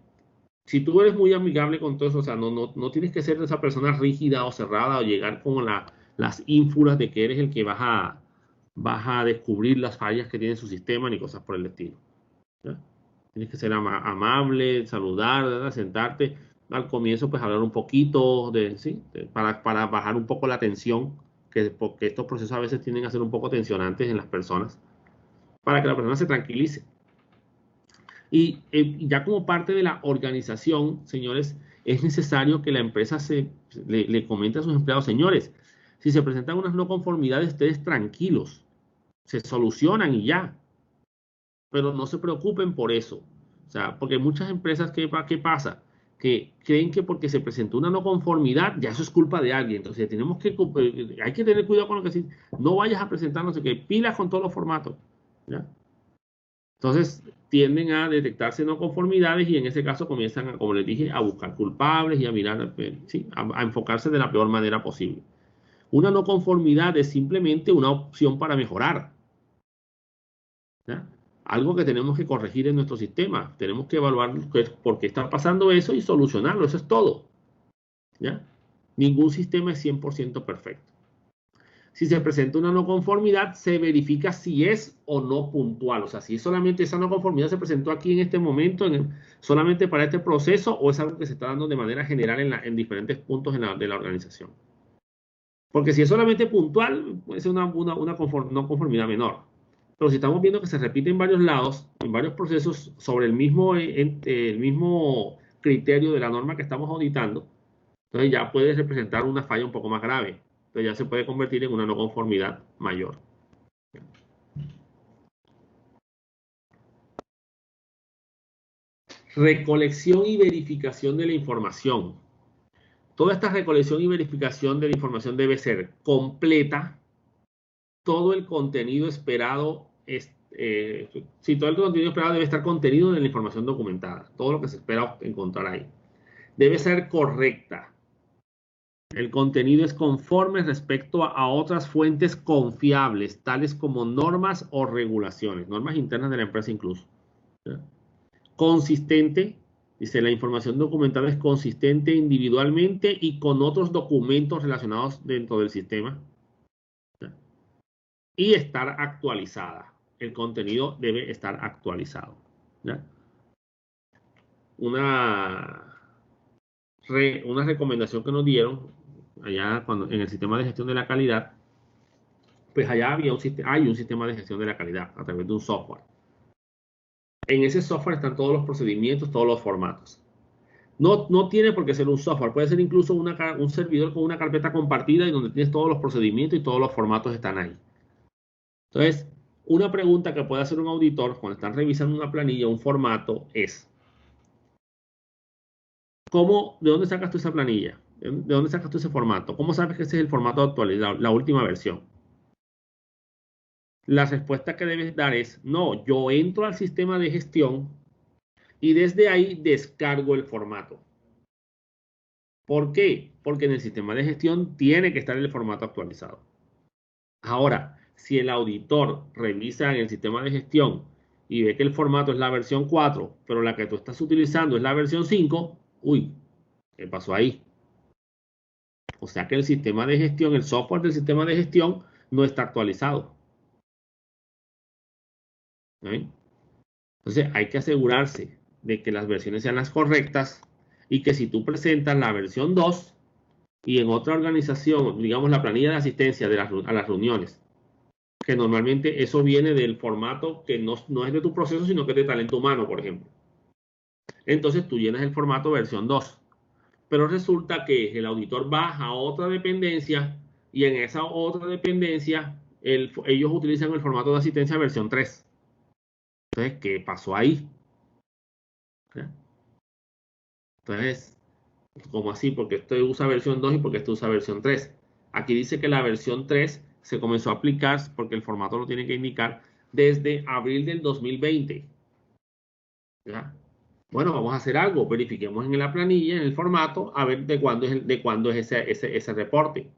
si tú eres muy amigable con todo eso, o sea, no tienes que ser esa persona rígida o cerrada o llegar con las ínfulas de que eres el que vas a descubrir las fallas que tiene su sistema ni cosas por el estilo. ¿Ya? Tienes que ser amable, saludar, ¿verdad? Sentarte al comienzo, pues hablar un poquito ¿sí? Para bajar un poco la tensión, porque estos procesos a veces tienden a ser un poco tensionantes en las personas, para que la persona se tranquilice. Y ya como parte de la organización, señores, es necesario que la empresa le comente a sus empleados, señores, si se presentan unas no conformidades, ustedes tranquilos, se solucionan y ya, pero no se preocupen por eso. O sea, porque muchas empresas, ¿qué pasa? Que creen que porque se presentó una no conformidad, ya eso es culpa de alguien. Entonces, hay que tener cuidado con lo que sí. No vayas a presentar, no sé qué, pilas con todos los formatos. ¿Ya? Entonces, tienden a detectarse no conformidades y en ese caso comienzan, como les dije, a buscar culpables y a mirar, ¿sí? A enfocarse de la peor manera posible. Una no conformidad es simplemente una opción para mejorar. ¿Ya? Algo que tenemos que corregir en nuestro sistema. Tenemos que evaluar por qué está pasando eso y solucionarlo. Eso es todo. ¿Ya? Ningún sistema es 100% perfecto. Si se presenta una no conformidad, se verifica si es o no puntual. O sea, si solamente esa no conformidad se presentó aquí en este momento, solamente para este proceso, o es algo que se está dando de manera general en diferentes puntos de la organización. Porque si es solamente puntual, puede ser no conformidad menor. Pero si estamos viendo que se repite en varios lados, en varios procesos, sobre el mismo criterio de la norma que estamos auditando, entonces ya puede representar una falla un poco más grave. Entonces ya se puede convertir en una no conformidad mayor. Recolección y verificación de la información. Toda esta recolección y verificación de la información debe ser completa. Todo el contenido esperado todo el contenido esperado debe estar contenido en la información documentada. Todo lo que se espera encontrar ahí. Debe ser correcta. El contenido es conforme respecto a otras fuentes confiables, tales como normas o regulaciones, normas internas de la empresa incluso. ¿Ya? Consistente, dice, la información documentada es consistente individualmente y con otros documentos relacionados dentro del sistema. ¿Ya? Y estar actualizada. El contenido debe estar actualizado. ¿Ya? Una, una recomendación que nos dieron allá en el sistema de gestión de la calidad, pues allá hay un sistema de gestión de la calidad a través de un software. En ese software están todos los procedimientos, todos los formatos. No tiene por qué ser un software, puede ser incluso un servidor con una carpeta compartida y donde tienes todos los procedimientos y todos los formatos están ahí. Entonces, una pregunta que puede hacer un auditor cuando están revisando una planilla, un formato, es, ¿de dónde sacas tú esa planilla? ¿De dónde sacas tú ese formato? ¿Cómo sabes que ese es el formato actual, la última versión? La respuesta que debes dar es, no, yo entro al sistema de gestión y desde ahí descargo el formato. ¿Por qué? Porque en el sistema de gestión tiene que estar el formato actualizado. Ahora, si el auditor revisa en el sistema de gestión y ve que el formato es la versión 4, pero la que tú estás utilizando es la versión 5, uy, ¿qué pasó ahí? O sea que el sistema de gestión, el software del sistema de gestión no está actualizado. ¿Eh? Entonces hay que asegurarse de que las versiones sean las correctas y que si tú presentas la versión 2 y en otra organización, digamos la planilla de asistencia a las reuniones, que normalmente eso viene del formato que no es de tu proceso, sino que es de talento humano, por ejemplo. Entonces tú llenas el formato versión 2, pero resulta que el auditor va a otra dependencia y en esa otra dependencia ellos utilizan el formato de asistencia versión 3. Entonces, ¿qué pasó ahí? Entonces, ¿cómo así? Porque este usa versión 2 y porque este usa versión 3. Aquí dice que la versión 3 se comenzó a aplicar porque el formato lo tiene que indicar desde abril del 2020. ¿Ya? Bueno, vamos a hacer algo. Verifiquemos en la planilla, en el formato, a ver de cuándo es ese reporte.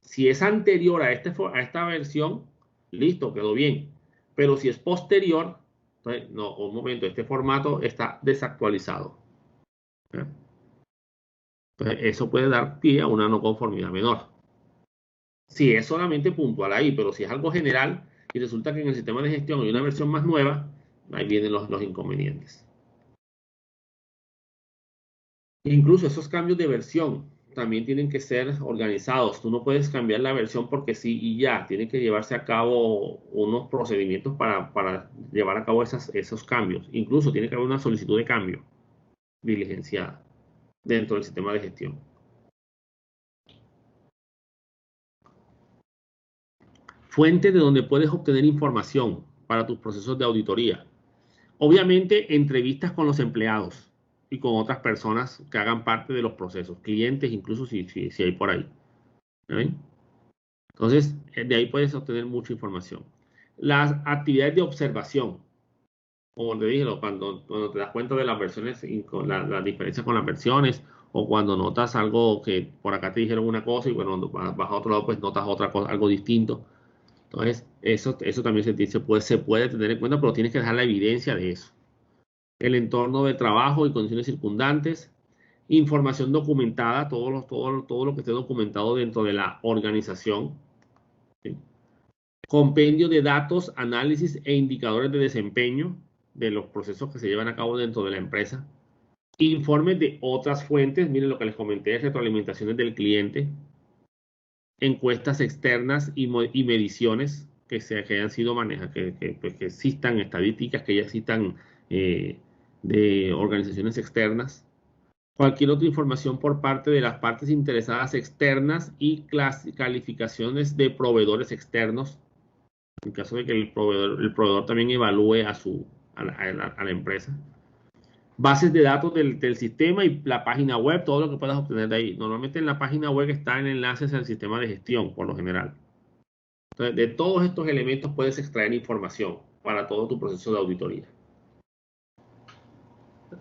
Si es anterior a esta versión, listo, quedó bien. Pero si es posterior, entonces, no, un momento, este formato está desactualizado. ¿Ya? Entonces, eso puede dar pie a una no conformidad menor. Si es solamente puntual ahí, pero si es algo general y resulta que en el sistema de gestión hay una versión más nueva, ahí vienen los inconvenientes. Incluso esos cambios de versión también tienen que ser organizados. Tú no puedes cambiar la versión porque sí y ya. Tienen que llevarse a cabo unos procedimientos para llevar a cabo esos cambios. Incluso tiene que haber una solicitud de cambio diligenciada dentro del sistema de gestión. Fuente de donde puedes obtener información para tus procesos de auditoría. Obviamente, entrevistas con los empleados y con otras personas que hagan parte de los procesos, clientes, incluso si hay por ahí. ¿Eh? Entonces, de ahí puedes obtener mucha información. Las actividades de observación, como te dije, cuando te das cuenta de las versiones, y con la diferencia con las versiones, o cuando notas algo que por acá te dijeron una cosa y cuando vas a otro lado, pues notas otra cosa, algo distinto. Entonces, eso también se puede tener en cuenta, pero tienes que dejar la evidencia de eso. El entorno de trabajo y condiciones circundantes, información documentada, todo lo que esté documentado dentro de la organización. ¿Sí? Compendio de datos, análisis e indicadores de desempeño de los procesos que se llevan a cabo dentro de la empresa. Informes de otras fuentes, miren lo que les comenté, retroalimentaciones del cliente, encuestas externas y mediciones que hayan sido manejadas, pues, que existan estadísticas, que ya existan de organizaciones externas. Cualquier otra información por parte de las partes interesadas externas y calificaciones de proveedores externos en caso de que el proveedor también evalúe a la empresa. Bases de datos del sistema y la página web, todo lo que puedas obtener de ahí. Normalmente en la página web están enlaces al sistema de gestión, por lo general. Entonces, de todos estos elementos puedes extraer información para todo tu proceso de auditoría.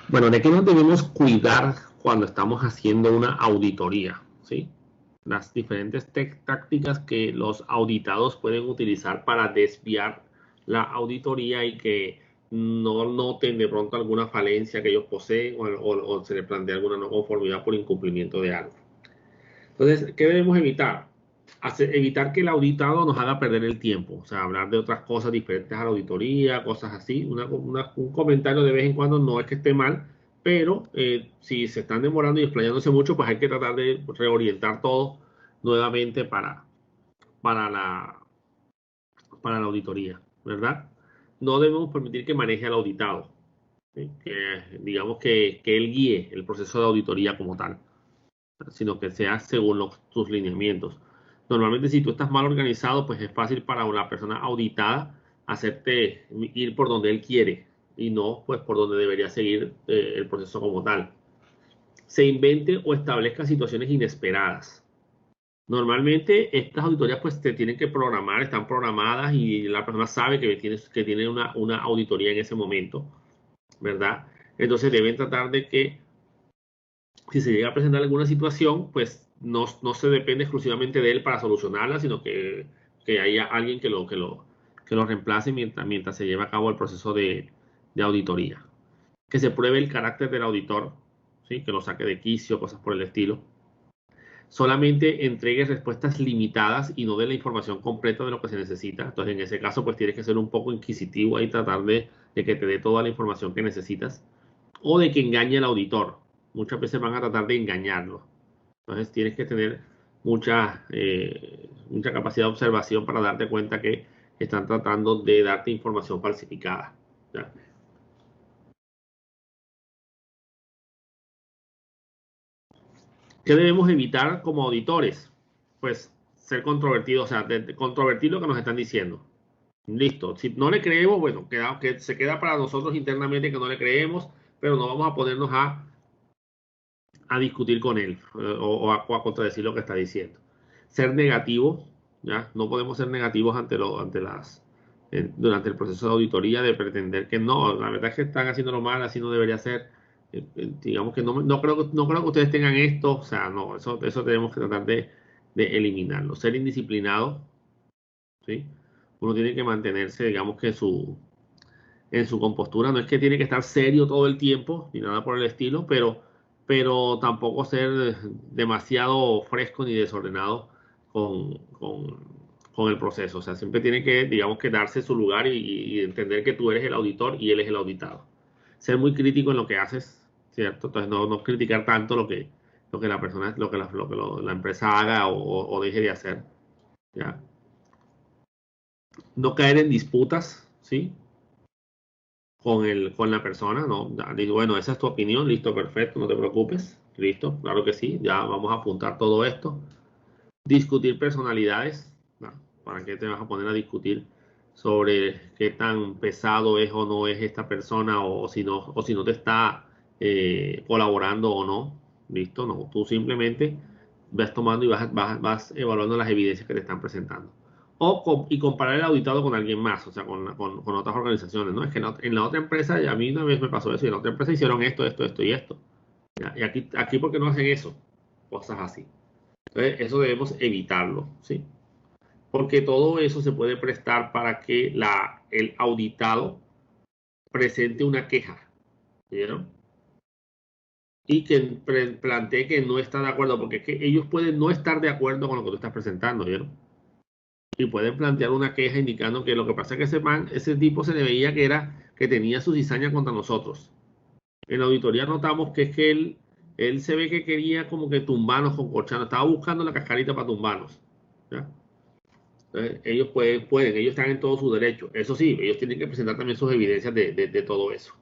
Bueno, ¿de qué nos debemos cuidar cuando estamos haciendo una auditoría? ¿Sí? Las diferentes tácticas que los auditados pueden utilizar para desviar la auditoría y que no noten de pronto alguna falencia que ellos poseen o se les plantea alguna no conformidad por incumplimiento de algo. Entonces, ¿qué debemos evitar? Evitar que el auditado nos haga perder el tiempo, o sea, hablar de otras cosas diferentes a la auditoría, cosas así. Un comentario de vez en cuando no es que esté mal, pero si se están demorando y explayándose mucho, pues hay que tratar de reorientar todo nuevamente para la, para la auditoría, ¿verdad? No debemos permitir que maneje al auditado, ¿sí? Digamos que él guíe el proceso de auditoría como tal, sino que sea según tus lineamientos. Normalmente si tú estás mal organizado, pues es fácil para una persona auditada hacerte ir por donde él quiere y no pues por donde debería seguir el proceso como tal. Se invente o establezca situaciones inesperadas. Normalmente estas auditorías pues te tienen que programar, están programadas y la persona sabe que tiene una auditoría en ese momento, ¿verdad? Entonces deben tratar de que si se llega a presentar alguna situación, pues no se depende exclusivamente de él para solucionarla, sino que haya alguien que que lo reemplace mientras se lleva a cabo el proceso de auditoría. Que se pruebe el carácter del auditor, ¿sí? Que lo saque de quicio, cosas por el estilo. Solamente entregue respuestas limitadas y no de la información completa de lo que se necesita. Entonces, en ese caso, pues tienes que ser un poco inquisitivo ahí, tratar de que te dé toda la información que necesitas. O de que engañe al auditor. Muchas veces van a tratar de engañarlo. Entonces, tienes que tener mucha capacidad de observación para darte cuenta que están tratando de darte información falsificada, ¿ya? ¿Qué debemos evitar como auditores? Pues ser controvertidos, o sea, controvertir lo que nos están diciendo. Listo. Si no le creemos, bueno, que se queda para nosotros internamente que no le creemos, pero no vamos a ponernos a discutir con él o a contradecir lo que está diciendo. Ser negativo, ¿ya? No podemos ser negativos durante el proceso de auditoría, de pretender que no, la verdad es que están haciéndolo mal, así no debería ser. Digamos que no creo que ustedes tengan esto, o sea, no, eso tenemos que tratar de eliminarlo. Ser indisciplinado, ¿sí? Uno tiene que mantenerse, digamos que en su compostura. No es que tiene que estar serio todo el tiempo, ni nada por el estilo, pero tampoco ser demasiado fresco ni desordenado con, con, con el proceso. O sea, siempre tiene que, digamos, que darse su lugar y entender que tú eres el auditor y él es el auditado. Ser muy crítico en lo que haces, ¿cierto? Entonces, no criticar tanto lo que la persona, la empresa haga o deje de hacer, ¿ya? No caer en disputas, ¿sí? Con la persona, ¿no? Ya, digo, bueno, esa es tu opinión, listo, perfecto, no te preocupes, listo, claro que sí, ya vamos a apuntar todo esto. Discutir personalidades, ¿no? ¿Para qué te vas a poner a discutir sobre qué tan pesado es o no es esta persona o si no te está colaborando o no? Listo, no, tú simplemente vas tomando y vas evaluando las evidencias que te están presentando y comparar el auditado con alguien más, o sea, con otras organizaciones, ¿no? Es que en la otra empresa, y a mí una vez me pasó eso, y en la otra empresa hicieron esto y esto. ¿Ya? Y aquí ¿por qué no hacen eso? Cosas así. Entonces, eso debemos evitarlo, ¿sí? Porque todo eso se puede prestar para que el auditado presente una queja, ¿vieron? Y que plantee que no está de acuerdo, porque es que ellos pueden no estar de acuerdo con lo que tú estás presentando, ¿vieron? Y pueden plantear una queja indicando que lo que pasa es que ese tipo se le veía que tenía su cizaña contra nosotros. En la auditoría notamos que es que él se ve que quería como que tumbarnos con Corchano, estaba buscando la cascarita para tumbarnos, ¿ya? Entonces, ellos ellos están en todo su derecho. Eso sí, ellos tienen que presentar también sus evidencias de todo eso.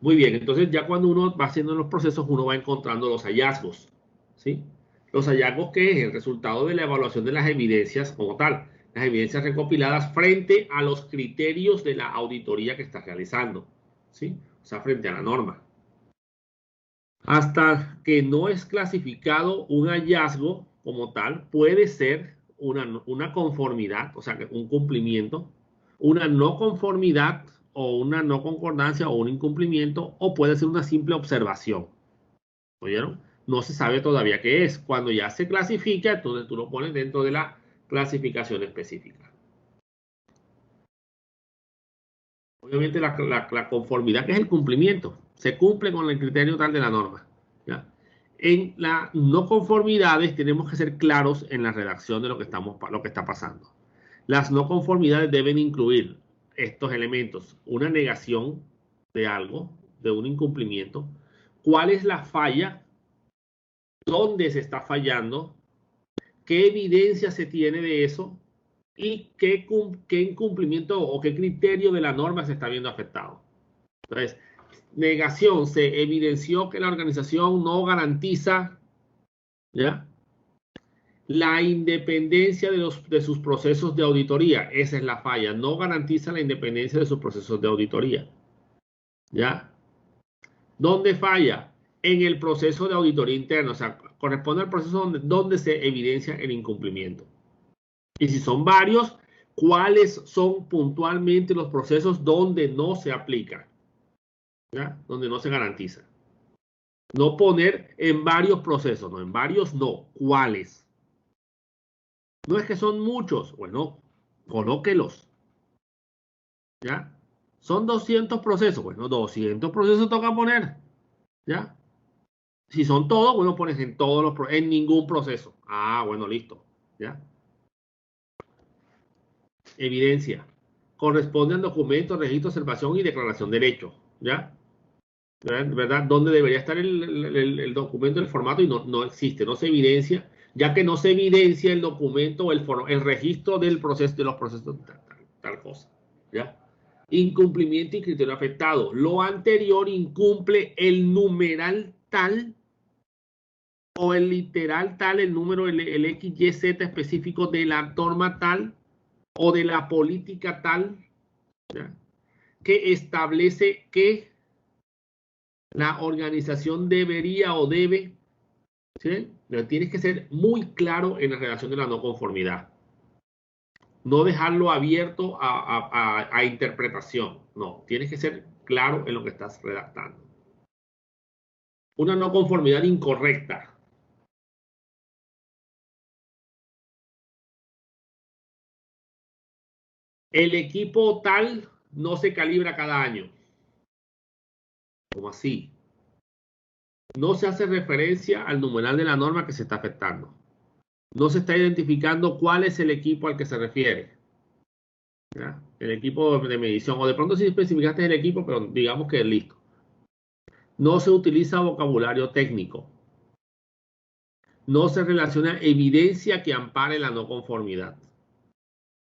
Muy bien, entonces ya cuando uno va haciendo los procesos, uno va encontrando los hallazgos, ¿sí? Los hallazgos que es el resultado de la evaluación de las evidencias como tal, las evidencias recopiladas frente a los criterios de la auditoría que está realizando, ¿sí? O sea, frente a la norma. Hasta que no es clasificado un hallazgo como tal, puede ser una conformidad, o sea, un cumplimiento, una no conformidad o una no concordancia o un incumplimiento, o puede ser una simple observación. ¿Oyeron? No se sabe todavía qué es. Cuando ya se clasifica, entonces tú lo pones dentro de la clasificación específica. Obviamente la conformidad, que es el cumplimiento, se cumple con el criterio tal de la norma, ¿ya? En las no conformidades tenemos que ser claros en la redacción de lo que está pasando. Las no conformidades deben incluir estos elementos: una negación de algo, de un incumplimiento, cuál es la falla, dónde se está fallando, qué evidencia se tiene de eso y qué incumplimiento o qué criterio de la norma se está viendo afectado. Entonces, negación: se evidenció que la organización no garantiza, ¿ya?, la independencia de sus procesos de auditoría. Esa es la falla. No garantiza la independencia de sus procesos de auditoría, ¿ya? ¿Dónde falla? En el proceso de auditoría interna. O sea, corresponde al proceso donde se evidencia el incumplimiento. Y si son varios, ¿cuáles son puntualmente los procesos donde no se aplica? ¿Ya? Donde no se garantiza. No poner en varios procesos, no, en varios no. ¿Cuáles? No es que son muchos. Bueno, colóquelos. ¿Ya? Son 200 procesos. Bueno, 200 procesos toca poner. ¿Ya? Si son todos, bueno, pones en todos los en ningún proceso. Ah, bueno, listo. ¿Ya? Evidencia. Corresponden documentos, registro, observación y declaración de hecho. ¿Ya? ¿Verdad? ¿Dónde debería estar el documento, el formato? Y no existe, no se evidencia, ya que no se evidencia el documento o el registro del proceso, de los procesos, tal cosa. ¿Ya? Incumplimiento y criterio afectado. Lo anterior incumple el numeral tal o el literal tal, el número, el XYZ específico de la norma tal o de la política tal, ¿ya? Que establece que la organización debería o debe, ¿sí? Pero tienes que ser muy claro en la redacción de la no conformidad. No dejarlo abierto a interpretación. No, tienes que ser claro en lo que estás redactando. Una no conformidad incorrecta. El equipo tal no se calibra cada año. ¿Cómo así? No se hace referencia al numeral de la norma que se está afectando. No se está identificando cuál es el equipo al que se refiere. ¿Ya? El equipo de medición. O de pronto sí especificaste el equipo, pero digamos que es listo. No se utiliza vocabulario técnico. No se relaciona evidencia que ampare la no conformidad.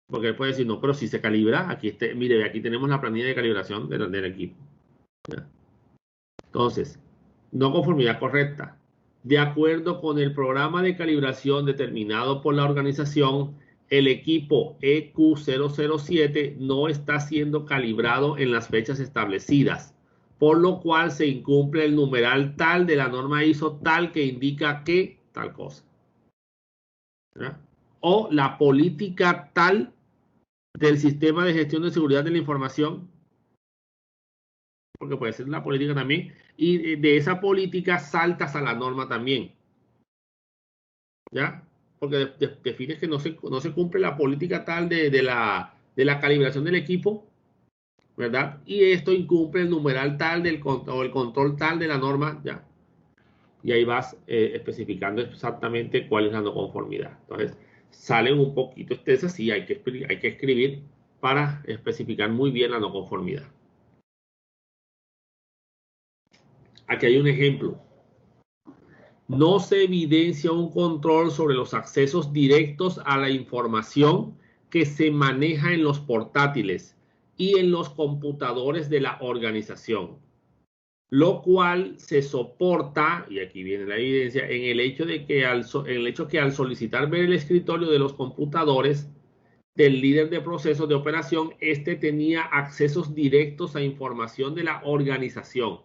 Porque él puede decir, no, pero si se calibra, aquí mire, aquí tenemos la planilla de calibración del equipo. ¿Ya? Entonces, no conformidad correcta. De acuerdo con el programa de calibración determinado por la organización, el equipo EQ007 no está siendo calibrado en las fechas establecidas, por lo cual se incumple el numeral tal de la norma ISO tal que indica que tal cosa. ¿Ya? O la política tal del sistema de gestión de seguridad de la información, porque puede ser la política también, y de esa política saltas a la norma también, ¿ya? Porque defines que no se cumple la política tal de la calibración del equipo, ¿verdad? Y esto incumple el numeral tal o el control tal de la norma, ¿ya? Y ahí vas especificando exactamente cuál es la no conformidad. Entonces, salen un poquito extensas y hay que escribir para especificar muy bien la no conformidad. Aquí hay un ejemplo. No se evidencia un control sobre los accesos directos a la información que se maneja en los portátiles y en los computadores de la organización, lo cual se soporta, y aquí viene la evidencia, en el hecho que al solicitar ver el escritorio de los computadores del líder de procesos de operación, este tenía accesos directos a información de la organización,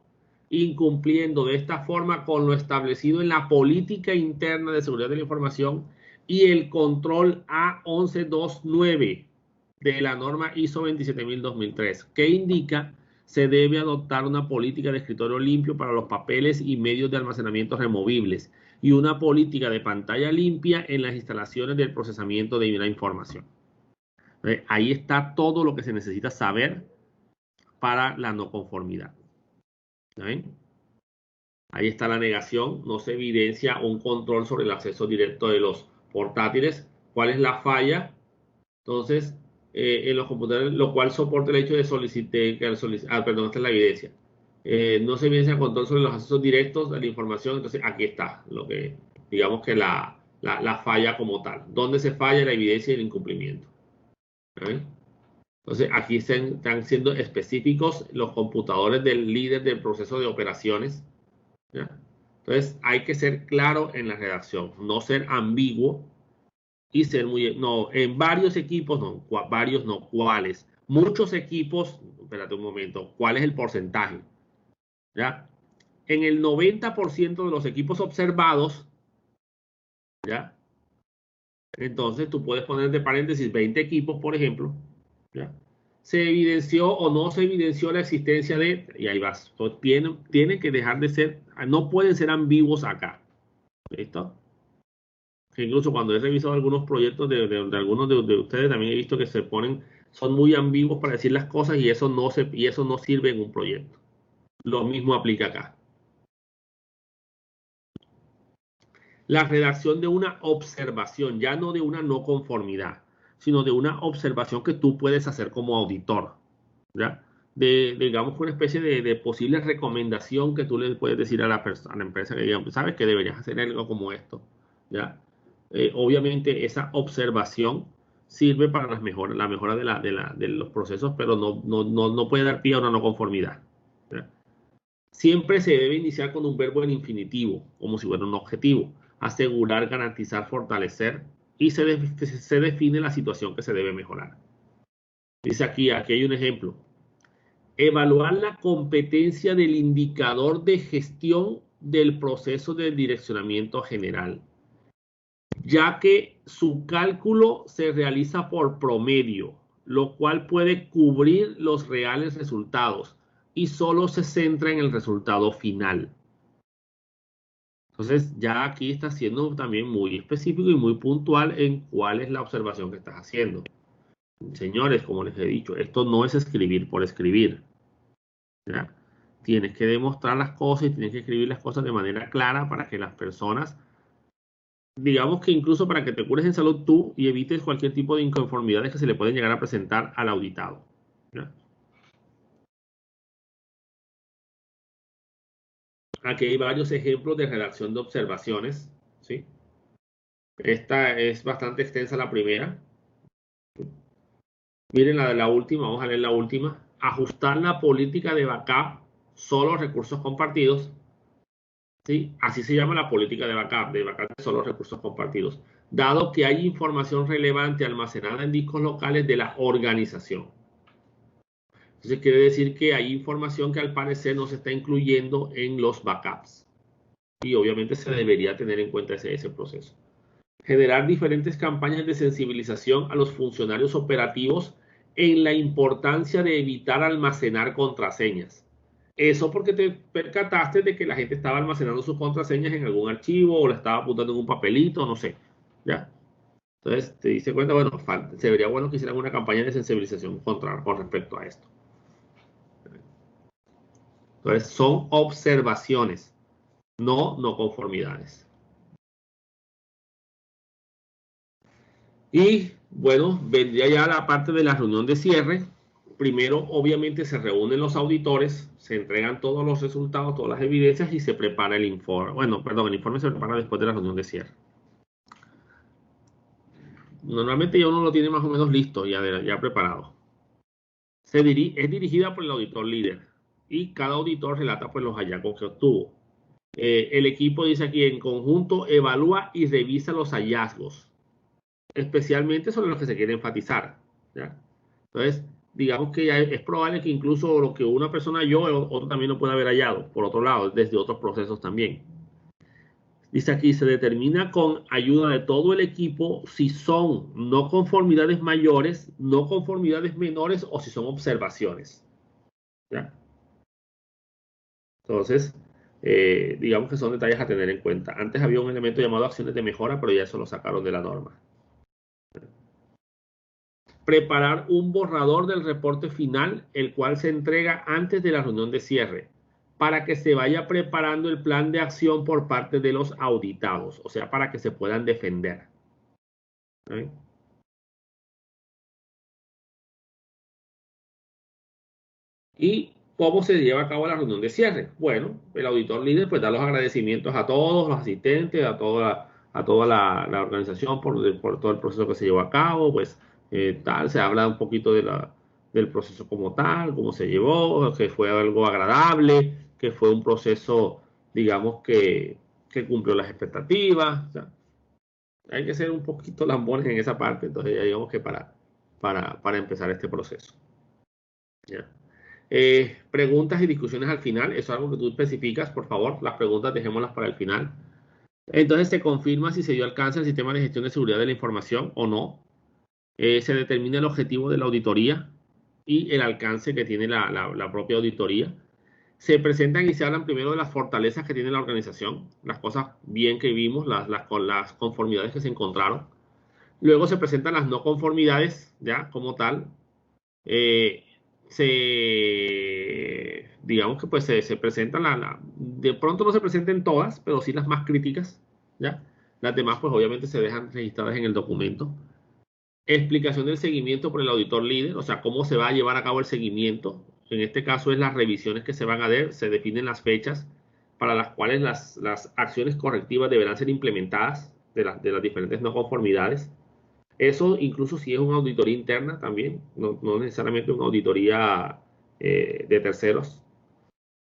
incumpliendo de esta forma con lo establecido en la política interna de seguridad de la información y el control A11229 de la norma ISO 27000-2003, que indica se debe adoptar una política de escritorio limpio para los papeles y medios de almacenamiento removibles y una política de pantalla limpia en las instalaciones del procesamiento de la información. Ahí está todo lo que se necesita saber para la no conformidad. ¿Ven? Ahí está la negación. No se evidencia un control sobre el acceso directo de los portátiles. ¿Cuál es la falla? Entonces, en los computadores, lo cual soporta el hecho de solicitar. Perdón, esta es la evidencia. No se evidencia control sobre los accesos directos de la información. Entonces, aquí está lo que, digamos que la falla como tal. ¿Dónde se falla la evidencia y el incumplimiento? ¿Ven? Entonces, aquí están siendo específicos los computadores del líder del proceso de operaciones, ¿ya? Entonces, hay que ser claro en la redacción, no ser ambiguo y ser muy... No, en varios equipos, no, varios no, ¿cuáles? Muchos equipos, espérate un momento, ¿cuál es el porcentaje? ¿Ya? En el 90% de los equipos observados, ¿ya? Entonces, tú puedes poner de paréntesis 20 equipos, por ejemplo, ¿ya? Se evidenció o no se evidenció la existencia de, y ahí vas, tienen que dejar de ser, no pueden ser ambiguos acá, ¿listo? que incluso cuando he revisado algunos proyectos de algunos de ustedes, también he visto que se ponen, son muy ambiguos para decir las cosas y eso no sirve en un proyecto. Lo mismo aplica acá. La redacción de una observación, ya no de una no conformidad, sino de una observación que tú puedes hacer como auditor, ¿ya? Digamos, una especie de posible recomendación que tú le puedes decir a a la empresa que diga, sabes que deberías hacer algo como esto, ¿ya? Obviamente esa observación sirve para la mejora de los procesos, pero no puede dar pie a una no conformidad, ¿ya? Siempre se debe iniciar con un verbo en infinitivo, como si fuera un objetivo. Asegurar, garantizar, fortalecer y se define la situación que se debe mejorar. Dice aquí hay un ejemplo. Evaluar la competencia del indicador de gestión del proceso de direccionamiento general, ya que su cálculo se realiza por promedio, lo cual puede cubrir los reales resultados y solo se centra en el resultado final. Entonces, ya aquí está siendo también muy específico y muy puntual en cuál es la observación que estás haciendo. Señores, como les he dicho, esto no es escribir por escribir, ¿ya? Tienes que demostrar las cosas y tienes que escribir las cosas de manera clara para que las personas, digamos que incluso para que te cures en salud tú y evites cualquier tipo de inconformidades que se le pueden llegar a presentar al auditado, ¿ya? Aquí hay varios ejemplos de redacción de observaciones, ¿sí? Esta es bastante extensa la primera. Miren la última, vamos a leer la última. Ajustar la política de backup, solo recursos compartidos. ¿Sí? Así se llama la política de backup de solo recursos compartidos. Dado que hay información relevante almacenada en discos locales de la organización. Entonces quiere decir que hay información que al parecer no se está incluyendo en los backups. Y obviamente se debería tener en cuenta ese proceso. Generar diferentes campañas de sensibilización a los funcionarios operativos en la importancia de evitar almacenar contraseñas. Eso porque te percataste de que la gente estaba almacenando sus contraseñas en algún archivo o la estaba apuntando en un papelito, no sé. ¿Ya? Entonces te diste cuenta, bueno, sería bueno que hicieran una campaña de sensibilización con respecto a esto. Entonces son observaciones, no conformidades. Y bueno, vendría ya la parte de la reunión de cierre. Primero, obviamente, se reúnen los auditores, se entregan todos los resultados, todas las evidencias y se prepara el informe. Bueno, perdón, el informe se prepara después de la reunión de cierre. Normalmente ya uno lo tiene más o menos listo, ya preparado. Es dirigida por el auditor líder y cada auditor relata pues los hallazgos que obtuvo. El equipo dice aquí en conjunto evalúa y revisa los hallazgos, especialmente sobre los que se quiere enfatizar, ¿ya? Entonces, digamos que ya es probable que incluso lo que una persona halló, otro también lo pueda haber hallado, por otro lado, desde otros procesos también. Dice aquí, se determina con ayuda de todo el equipo si son no conformidades mayores, no conformidades menores o si son observaciones, ¿ya? Entonces, digamos que son detalles a tener en cuenta. Antes había un elemento llamado acciones de mejora, pero ya eso lo sacaron de la norma. Preparar un borrador del reporte final, el cual se entrega antes de la reunión de cierre, para que se vaya preparando el plan de acción por parte de los auditados, o sea, para que se puedan defender. ¿Sí? ¿Y cómo se lleva a cabo la reunión de cierre? Bueno, el auditor líder pues da los agradecimientos a todos los asistentes, a toda la organización por todo el proceso que se llevó a cabo, pues se habla un poquito del proceso como tal, cómo se llevó, que fue algo agradable, que fue un proceso, digamos, que cumplió las expectativas. O sea, hay que ser un poquito lambones en esa parte, entonces ya digamos que para empezar este proceso. ¿Ya? Preguntas y discusiones al final, eso es algo que tú especificas, por favor, las preguntas dejémoslas para el final. Entonces se confirma si se dio alcance al sistema de gestión de seguridad de la información o no. Se determina el objetivo de la auditoría y el alcance que tiene la propia auditoría. Se presentan y se hablan primero de las fortalezas que tiene la organización, las cosas bien que vimos, las conformidades que se encontraron. Luego se presentan las no conformidades, ya como tal. Eh, digamos que pues se presentan, de pronto no se presenten todas, pero sí las más críticas, ¿ya? Las demás pues obviamente se dejan registradas en el documento. Explicación del seguimiento por el auditor líder, o sea, cómo se va a llevar a cabo el seguimiento. En este caso es las revisiones que se van a dar, se definen las fechas para las cuales las acciones correctivas deberán ser implementadas de las diferentes no conformidades. Eso incluso si es una auditoría interna también, no necesariamente una auditoría de terceros.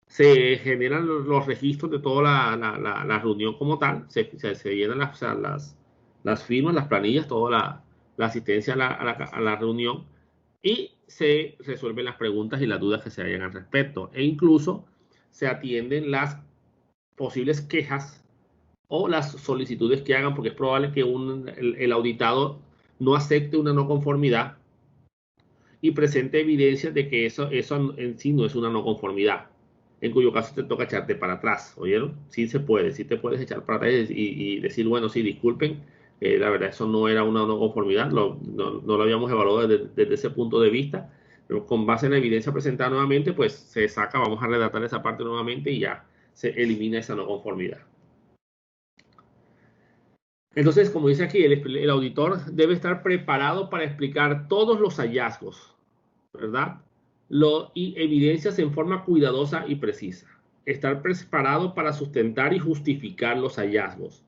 Se generan los registros de toda la reunión como tal, se llenan o sea, las firmas, las planillas, toda la asistencia a la reunión y se resuelven las preguntas y las dudas que se hayan al respecto. E incluso se atienden las posibles quejas o las solicitudes que hagan, porque es probable que el auditado no acepte una no conformidad y presente evidencias de que eso en sí no es una no conformidad, en cuyo caso te toca echarte para atrás, ¿oyeron? Sí se puede, sí te puedes echar para atrás y decir, bueno, sí, disculpen, la verdad eso no era una no conformidad, no lo habíamos evaluado desde ese punto de vista, pero con base en la evidencia presentada nuevamente, pues se saca, vamos a redactar esa parte nuevamente y ya se elimina esa no conformidad. Entonces, como dice aquí, el auditor debe estar preparado para explicar todos los hallazgos, ¿verdad? Y evidencias en forma cuidadosa y precisa. Estar preparado para sustentar y justificar los hallazgos.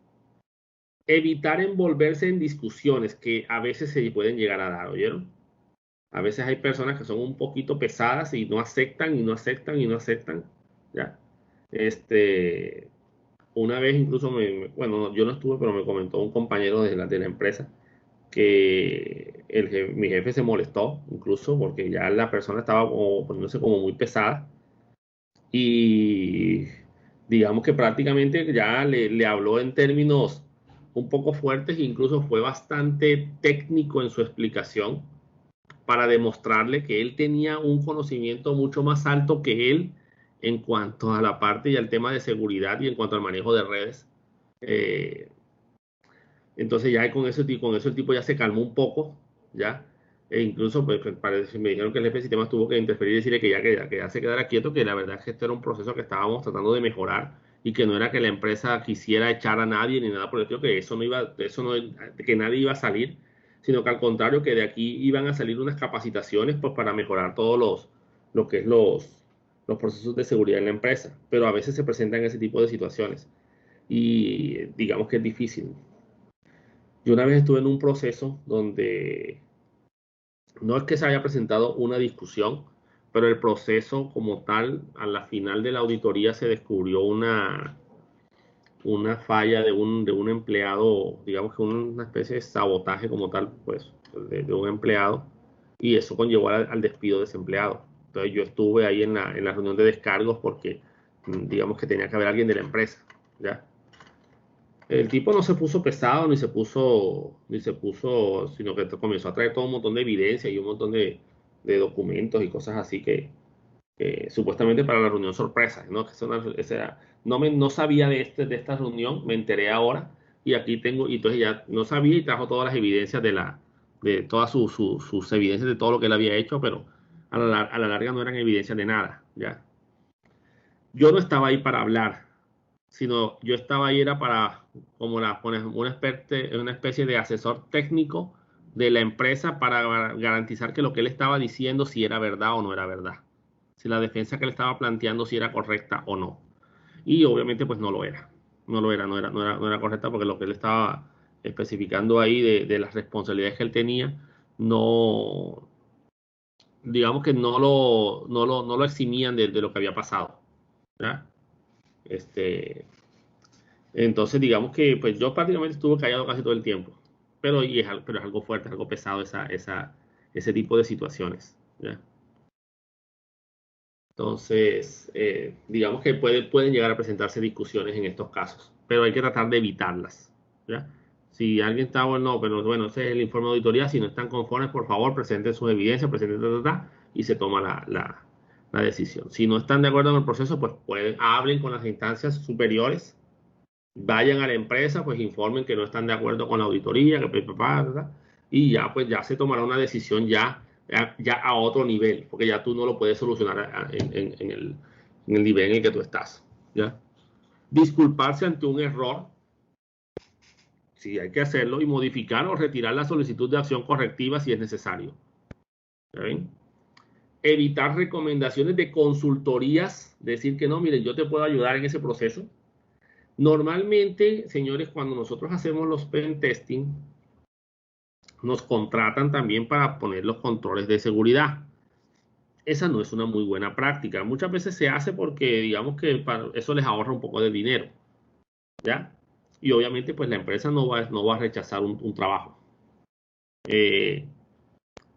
Evitar envolverse en discusiones que a veces se pueden llegar a dar, ¿oyeron? A veces hay personas que son un poquito pesadas y no aceptan y no aceptan y no aceptan, ¿ya? Este, una vez incluso, bueno, yo no estuve, pero me comentó un compañero de la empresa que mi jefe se molestó incluso porque ya la persona estaba como poniéndose como muy pesada y digamos que prácticamente ya le habló en términos un poco fuertes e incluso fue bastante técnico en su explicación para demostrarle que él tenía un conocimiento mucho más alto que él en cuanto a la parte y al tema de seguridad y en cuanto al manejo de redes. Eh, entonces ya con eso el tipo ya se calmó un poco, ya. E incluso pues, me dijeron que el jefe de sistemas tuvo que interferir y decirle que ya se quedara quieto, que la verdad es que esto era un proceso que estábamos tratando de mejorar y que no era que la empresa quisiera echar a nadie ni nada por el estilo, que que nadie iba a salir, sino que al contrario, que de aquí iban a salir unas capacitaciones pues para mejorar todos lo que es los procesos de seguridad en la empresa. Pero a veces se presentan ese tipo de situaciones y digamos que es difícil. Yo una vez estuve en un proceso donde no es que se haya presentado una discusión, pero el proceso como tal, a la final de la auditoría se descubrió una falla de un empleado, digamos que una especie de sabotaje como tal, pues, de un empleado, y eso conllevó al despido de ese empleado. Entonces yo estuve ahí en la reunión de descargos porque digamos que tenía que haber alguien de la empresa, ¿ya? El tipo no se puso pesado, ni se puso, sino que comenzó a traer todo un montón de evidencia y un montón de documentos y cosas así que supuestamente para la reunión sorpresa, ¿no? Que no sabía de esta reunión, me enteré ahora y aquí tengo, y entonces ya no sabía y trajo todas las evidencias de todas sus evidencias de todo lo que él había hecho, pero a la larga no eran evidencias de nada, ¿ya? Yo no estaba ahí para hablar, sino yo estaba ahí era para, como una especie de asesor técnico de la empresa para garantizar que lo que él estaba diciendo si era verdad o no era verdad, si la defensa que él estaba planteando si era correcta o no. Y obviamente pues no lo era, no era correcta porque lo que él estaba especificando ahí de las responsabilidades que él tenía, no, digamos que no lo eximían de lo que había pasado, ¿ya? Este, entonces, digamos que pues yo prácticamente estuve callado casi todo el tiempo. Pero es algo fuerte, es algo pesado ese tipo de situaciones, ¿ya? Entonces, digamos que pueden llegar a presentarse discusiones en estos casos, pero hay que tratar de evitarlas, ¿ya? Si alguien está bueno, pero bueno, ese es el informe de auditoría. Si no están conformes, por favor, presenten sus evidencias, presenten y se toma la decisión. Si no están de acuerdo en el proceso, pues hablen con las instancias superiores, vayan a la empresa, pues informen que no están de acuerdo con la auditoría, ¿verdad? Y ya pues ya se tomará una decisión ya a otro nivel, porque ya tú no lo puedes solucionar en el nivel en el que tú estás, ¿ya? Disculparse ante un error, si hay que hacerlo, y modificar o retirar la solicitud de acción correctiva si es necesario. ¿Ven? Evitar recomendaciones de consultorías, decir que no, miren, yo te puedo ayudar en ese proceso. Normalmente, señores, cuando nosotros hacemos los pen testing, nos contratan también para poner los controles de seguridad. Esa no es una muy buena práctica. Muchas veces se hace porque, digamos que eso les ahorra un poco de dinero, ¿ya? Y obviamente, pues la empresa no va a rechazar un trabajo.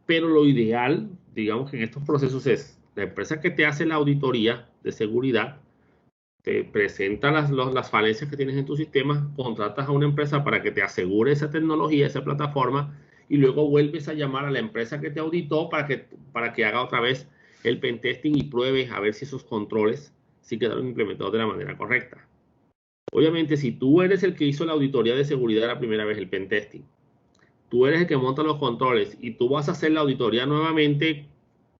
Pero lo ideal, digamos que en estos procesos es la empresa que te hace la auditoría de seguridad, te presenta las falencias que tienes en tu sistema, contratas a una empresa para que te asegure esa tecnología, esa plataforma, y luego vuelves a llamar a la empresa que te auditó para que haga otra vez el pentesting y pruebe a ver si esos controles sí quedaron implementados de la manera correcta. Obviamente, si tú eres el que hizo la auditoría de seguridad la primera vez, el pentesting, tú eres el que monta los controles y tú vas a hacer la auditoría nuevamente,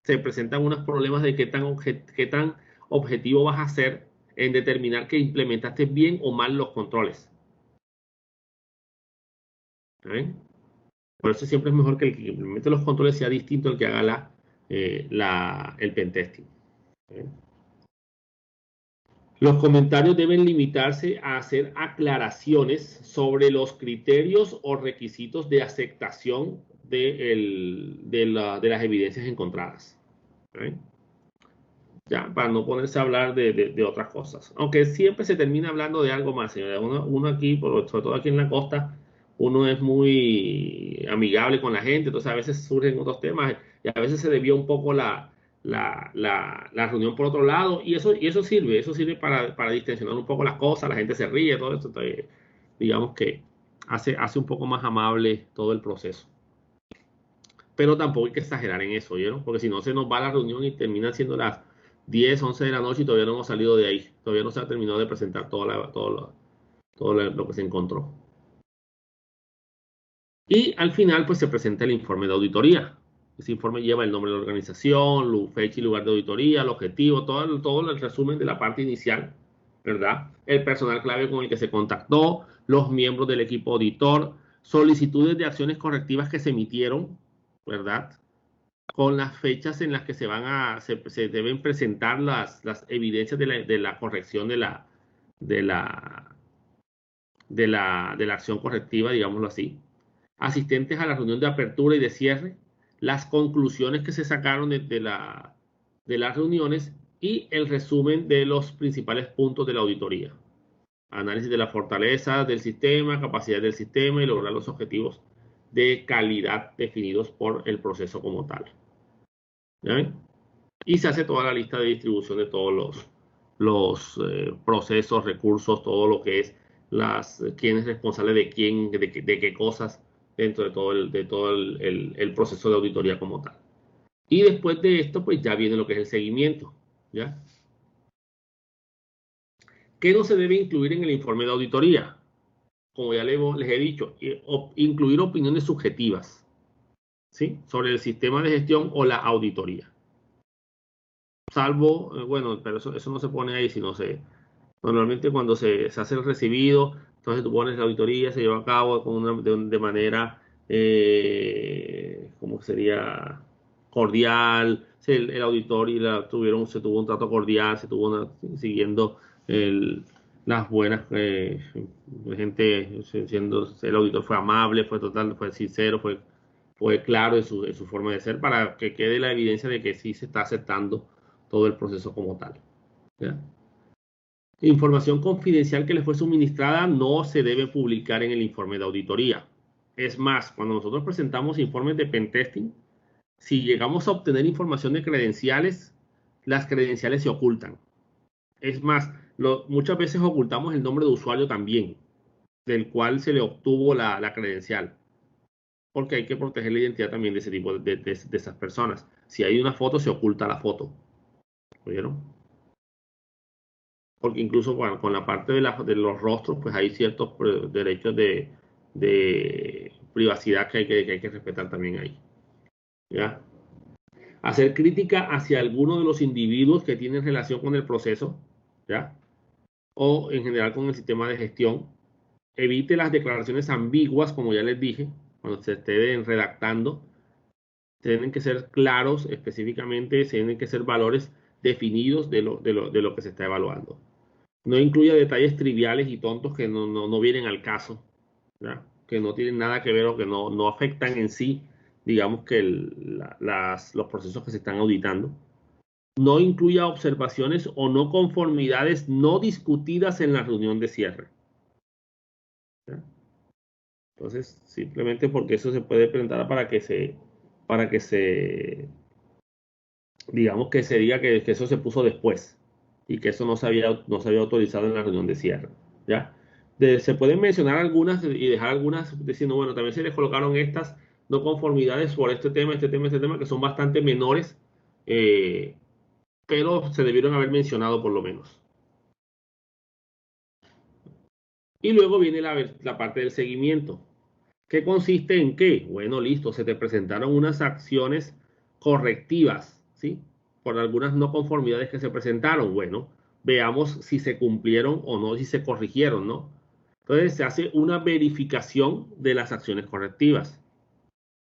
se presentan unos problemas de qué tan objetivo vas a ser en determinar que implementaste bien o mal los controles. ¿Eh? Por eso siempre es mejor que el que implemente los controles sea distinto al que haga el pentesting. ¿Eh? Los comentarios deben limitarse a hacer aclaraciones sobre los criterios o requisitos de aceptación de las evidencias encontradas. ¿Eh? Ya, para no ponerse a hablar de otras cosas. Aunque siempre se termina hablando de algo más, señores. Uno aquí, sobre todo aquí en la costa, uno es muy amigable con la gente, entonces a veces surgen otros temas y a veces se desvía un poco la reunión por otro lado y eso sirve para distensionar un poco las cosas, la gente se ríe, todo esto, entonces, digamos que hace un poco más amable todo el proceso. Pero tampoco hay que exagerar en eso, ¿oyeron? Porque si no se nos va la reunión y termina siendo las 10, 11 de la noche y todavía no hemos salido de ahí. Todavía no se ha terminado de presentar todo lo que se encontró. Y al final, pues se presenta el informe de auditoría. Ese informe lleva el nombre de la organización, fecha y lugar de auditoría, el objetivo, todo el resumen de la parte inicial, ¿verdad? El personal clave con el que se contactó, los miembros del equipo auditor, solicitudes de acciones correctivas que se emitieron, ¿verdad? Con las fechas en las que se deben presentar las evidencias de la corrección de la, de la acción correctiva, digámoslo así. Asistentes a la reunión de apertura y de cierre, las conclusiones que se sacaron de las reuniones y el resumen de los principales puntos de la auditoría. Análisis de la fortaleza del sistema, capacidad del sistema y lograr los objetivos de calidad definidos por el proceso como tal. ¿Ya ven? Y se hace toda la lista de distribución de todos los procesos, recursos, todo lo que es quién es responsable de quién, de qué cosas dentro de todo el proceso de auditoría como tal. Y después de esto, pues ya viene lo que es el seguimiento, ¿ya? ¿Qué no se debe incluir en el informe de auditoría? Como ya les he dicho, incluir opiniones subjetivas, ¿sí? Sobre el sistema de gestión o la auditoría. Salvo, bueno, pero eso no se pone ahí, sino normalmente cuando se hace el recibido, entonces tú pones la auditoría, se lleva a cabo de manera, ¿cómo sería? Cordial. El auditor se tuvo un trato cordial, siguiendo las buenas, gente, el auditor fue amable, fue sincero, fue claro en su forma de ser, para que quede la evidencia de que sí se está aceptando todo el proceso como tal. ¿Ya? Información confidencial que le fue suministrada no se debe publicar en el informe de auditoría. Es más, cuando nosotros presentamos informes de pentesting, si llegamos a obtener información de credenciales, las credenciales se ocultan. Es más, muchas veces ocultamos el nombre de usuario también, del cual se le obtuvo la credencial, porque hay que proteger la identidad también de ese tipo de esas personas. Si hay una foto, se oculta la foto. ¿Oyeron? Porque incluso bueno, con la parte de los rostros, pues hay ciertos derechos de privacidad que hay que respetar también ahí. ¿Ya? Hacer crítica hacia alguno de los individuos que tienen relación con el proceso, ¿ya? O en general con el sistema de gestión. Evite las declaraciones ambiguas, como ya les dije, cuando se estén redactando. Tienen que ser claros específicamente, tienen que ser valores definidos de lo que se está evaluando. No incluya detalles triviales y tontos que no vienen al caso, ¿ya? Que no tienen nada que ver o que no afectan en sí, digamos que los procesos que se están auditando. No incluya observaciones o no conformidades no discutidas en la reunión de cierre, ¿ya? Entonces, simplemente porque eso se puede presentar para que se, digamos que se diga que eso se puso después y que eso no se había autorizado en la reunión de cierre, ¿ya? Se pueden mencionar algunas y dejar algunas diciendo, bueno, también se les colocaron estas no conformidades por este tema, que son bastante menores, eh, pero se debieron haber mencionado por lo menos. Y luego viene la parte del seguimiento. ¿Qué consiste en qué? Bueno, listo, se te presentaron unas acciones correctivas, ¿sí? Por algunas no conformidades que se presentaron. Bueno, veamos si se cumplieron o no, si se corrigieron, ¿no? Entonces se hace una verificación de las acciones correctivas.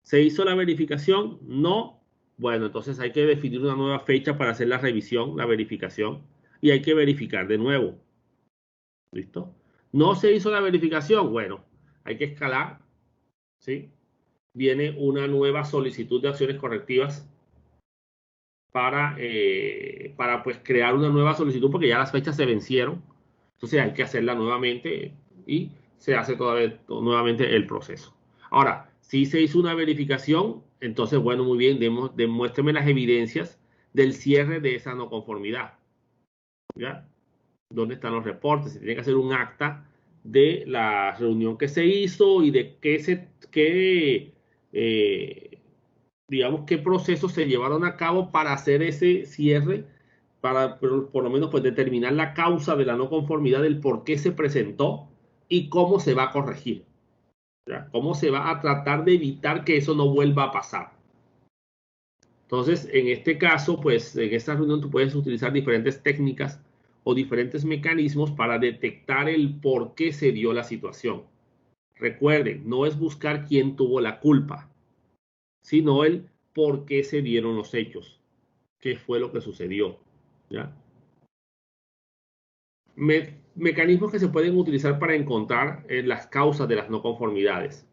¿Se hizo la verificación? No. Bueno, entonces hay que definir una nueva fecha para hacer la revisión, la verificación, y hay que verificar de nuevo. ¿Listo? No se hizo la verificación. Bueno, hay que escalar, ¿sí? Viene una nueva solicitud de acciones correctivas para pues crear una nueva solicitud porque ya las fechas se vencieron. Entonces hay que hacerla nuevamente y se hace nuevamente el proceso. Ahora, si se hizo una verificación, entonces, bueno, muy bien, demuéstreme las evidencias del cierre de esa no conformidad, ¿ya? ¿Dónde están los reportes? Se tiene que hacer un acta de la reunión que se hizo y de eh, digamos, qué procesos se llevaron a cabo para hacer ese cierre, para por lo menos pues determinar la causa de la no conformidad, del por qué se presentó y cómo se va a corregir, ¿ya? Cómo se va a tratar de evitar que eso no vuelva a pasar. Entonces, en este caso, pues en esta reunión tú puedes utilizar diferentes técnicas o diferentes mecanismos para detectar el por qué se dio la situación. Recuerden, no es buscar quién tuvo la culpa, sino el por qué se dieron los hechos, qué fue lo que sucedió, ¿ya? Mecanismos que se pueden utilizar para encontrar las causas de las no conformidades.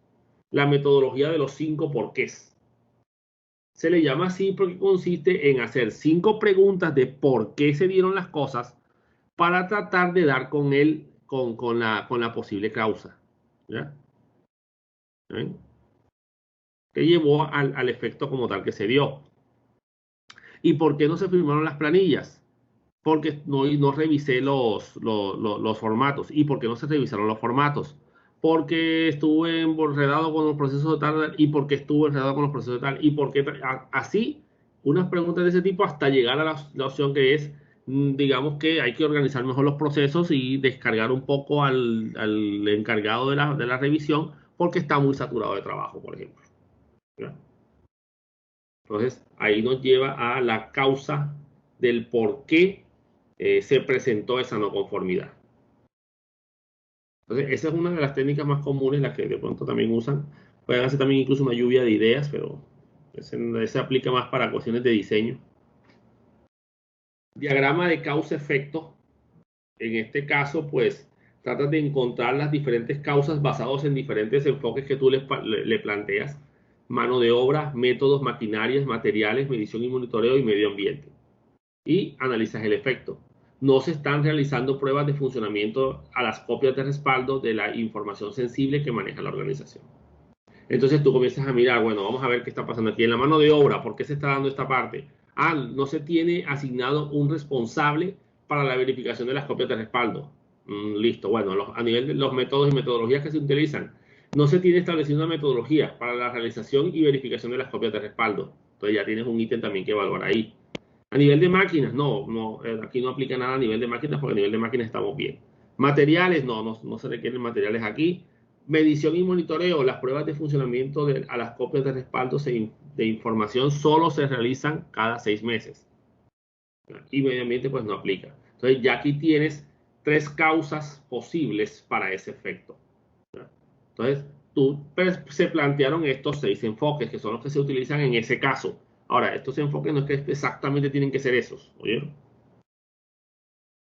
La metodología de los 5 porqués. Se le llama así porque consiste en hacer 5 preguntas de por qué se dieron las cosas para tratar de dar con la posible causa, ¿ya? ¿Eh? Que llevó al efecto como tal que se dio. ¿Y por qué no se firmaron las planillas? Porque no revisé los formatos. ¿Y por qué no se revisaron los formatos? Porque estuve enredado con los procesos de tal y porque estuve enredado con los procesos de tal y porque así, unas preguntas de ese tipo hasta llegar a la opción que es, digamos que hay que organizar mejor los procesos y descargar un poco al encargado de la revisión porque está muy saturado de trabajo, por ejemplo, ¿ya? Entonces, ahí nos lleva a la causa del por qué se presentó esa no conformidad. Entonces, esa es una de las técnicas más comunes, las que de pronto también usan. Pueden hacer también incluso una lluvia de ideas, pero ese aplica más para cuestiones de diseño. Diagrama de causa-efecto. En este caso, pues, tratas de encontrar las diferentes causas basados en diferentes enfoques que tú le planteas. Mano de obra, métodos, maquinarias, materiales, medición y monitoreo y medio ambiente. Y analizas el efecto. No se están realizando pruebas de funcionamiento a las copias de respaldo de la información sensible que maneja la organización. Entonces tú comienzas a mirar, bueno, vamos a ver qué está pasando aquí en la mano de obra, ¿por qué se está dando esta parte? No se tiene asignado un responsable para la verificación de las copias de respaldo. Listo, bueno, a nivel de los métodos y metodologías que se utilizan, no se tiene establecida una metodología para la realización y verificación de las copias de respaldo. Entonces ya tienes un ítem también que evaluar ahí. A nivel de máquinas, aquí no aplica nada a nivel de máquinas porque a nivel de máquinas estamos bien. Materiales, no se requieren materiales aquí. Medición y monitoreo, las pruebas de funcionamiento a las copias de respaldo de información solo se realizan cada 6 meses. Y medio ambiente pues no aplica. Entonces ya aquí tienes 3 causas posibles para ese efecto. Entonces, se plantearon estos 6 enfoques que son los que se utilizan en ese caso. Ahora, estos enfoques no es que exactamente tienen que ser esos, ¿oyeron?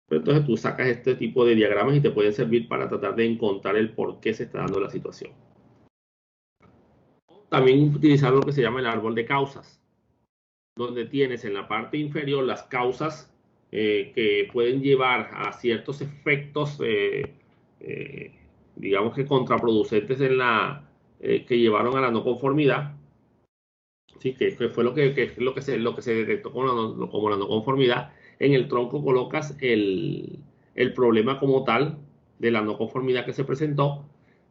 Pero entonces tú sacas este tipo de diagramas y te pueden servir para tratar de encontrar el por qué se está dando la situación. También utilizar lo que se llama el árbol de causas, donde tienes en la parte inferior las causas que pueden llevar a ciertos efectos, digamos que contraproducentes que llevaron a la no conformidad. Sí, que fue lo que se detectó como la no conformidad. En el tronco colocas el problema como tal de la no conformidad que se presentó.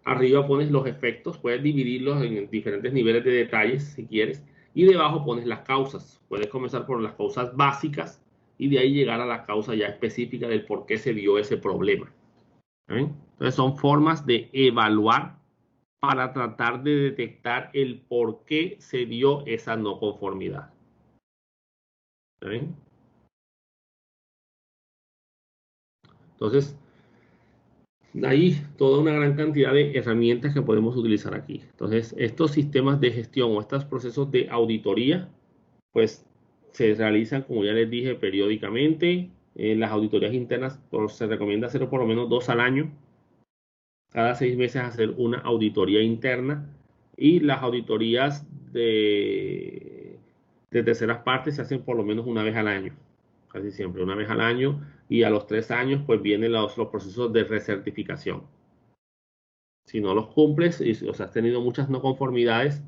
Arriba pones los efectos, puedes dividirlos en diferentes niveles de detalles si quieres. Y debajo pones las causas. Puedes comenzar por las causas básicas y de ahí llegar a la causa ya específica del por qué se dio ese problema. ¿Ven? Entonces son formas de evaluar para tratar de detectar el por qué se dio esa no conformidad. ¿Ven? Entonces, hay toda una gran cantidad de herramientas que podemos utilizar aquí. Entonces, estos sistemas de gestión o estos procesos de auditoría, pues se realizan, como ya les dije, periódicamente. Las auditorías internas se recomienda hacer por lo menos 2 al año. Cada 6 meses hacer una auditoría interna. Y las auditorías de terceras partes se hacen por lo menos una vez al año. Casi siempre, una vez al año. Y a los 3 años, pues vienen los procesos de recertificación. Si no los cumples, o sea, has tenido muchas no conformidades,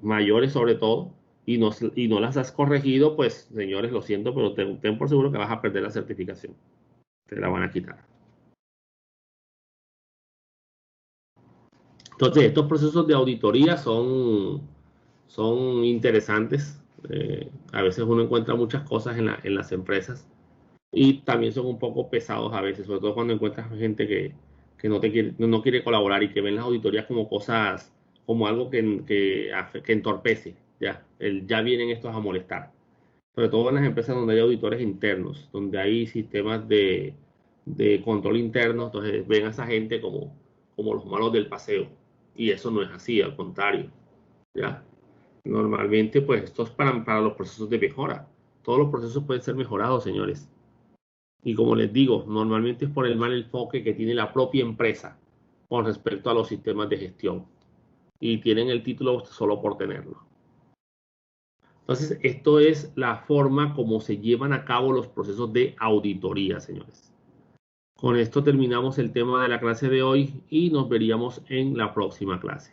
mayores sobre todo, y no las has corregido, pues señores, lo siento, pero ten por seguro que vas a perder la certificación. Te la van a quitar. Entonces, estos procesos de auditoría son interesantes. A veces uno encuentra muchas cosas en las empresas y también son un poco pesados a veces, sobre todo cuando encuentras gente que no quiere colaborar y que ven las auditorías como cosas, como algo que entorpece. Ya vienen estos a molestar. Sobre todo en las empresas donde hay auditores internos, donde hay sistemas de control interno, entonces ven a esa gente como los malos del paseo. Y eso no es así, al contrario. ¿Ya? Normalmente, pues esto es para los procesos de mejora. Todos los procesos pueden ser mejorados, señores. Y como les digo, normalmente es por el mal enfoque que tiene la propia empresa con respecto a los sistemas de gestión. Y tienen el título solo por tenerlo. Entonces, esto es la forma como se llevan a cabo los procesos de auditoría, señores. Con esto terminamos el tema de la clase de hoy y nos veríamos en la próxima clase.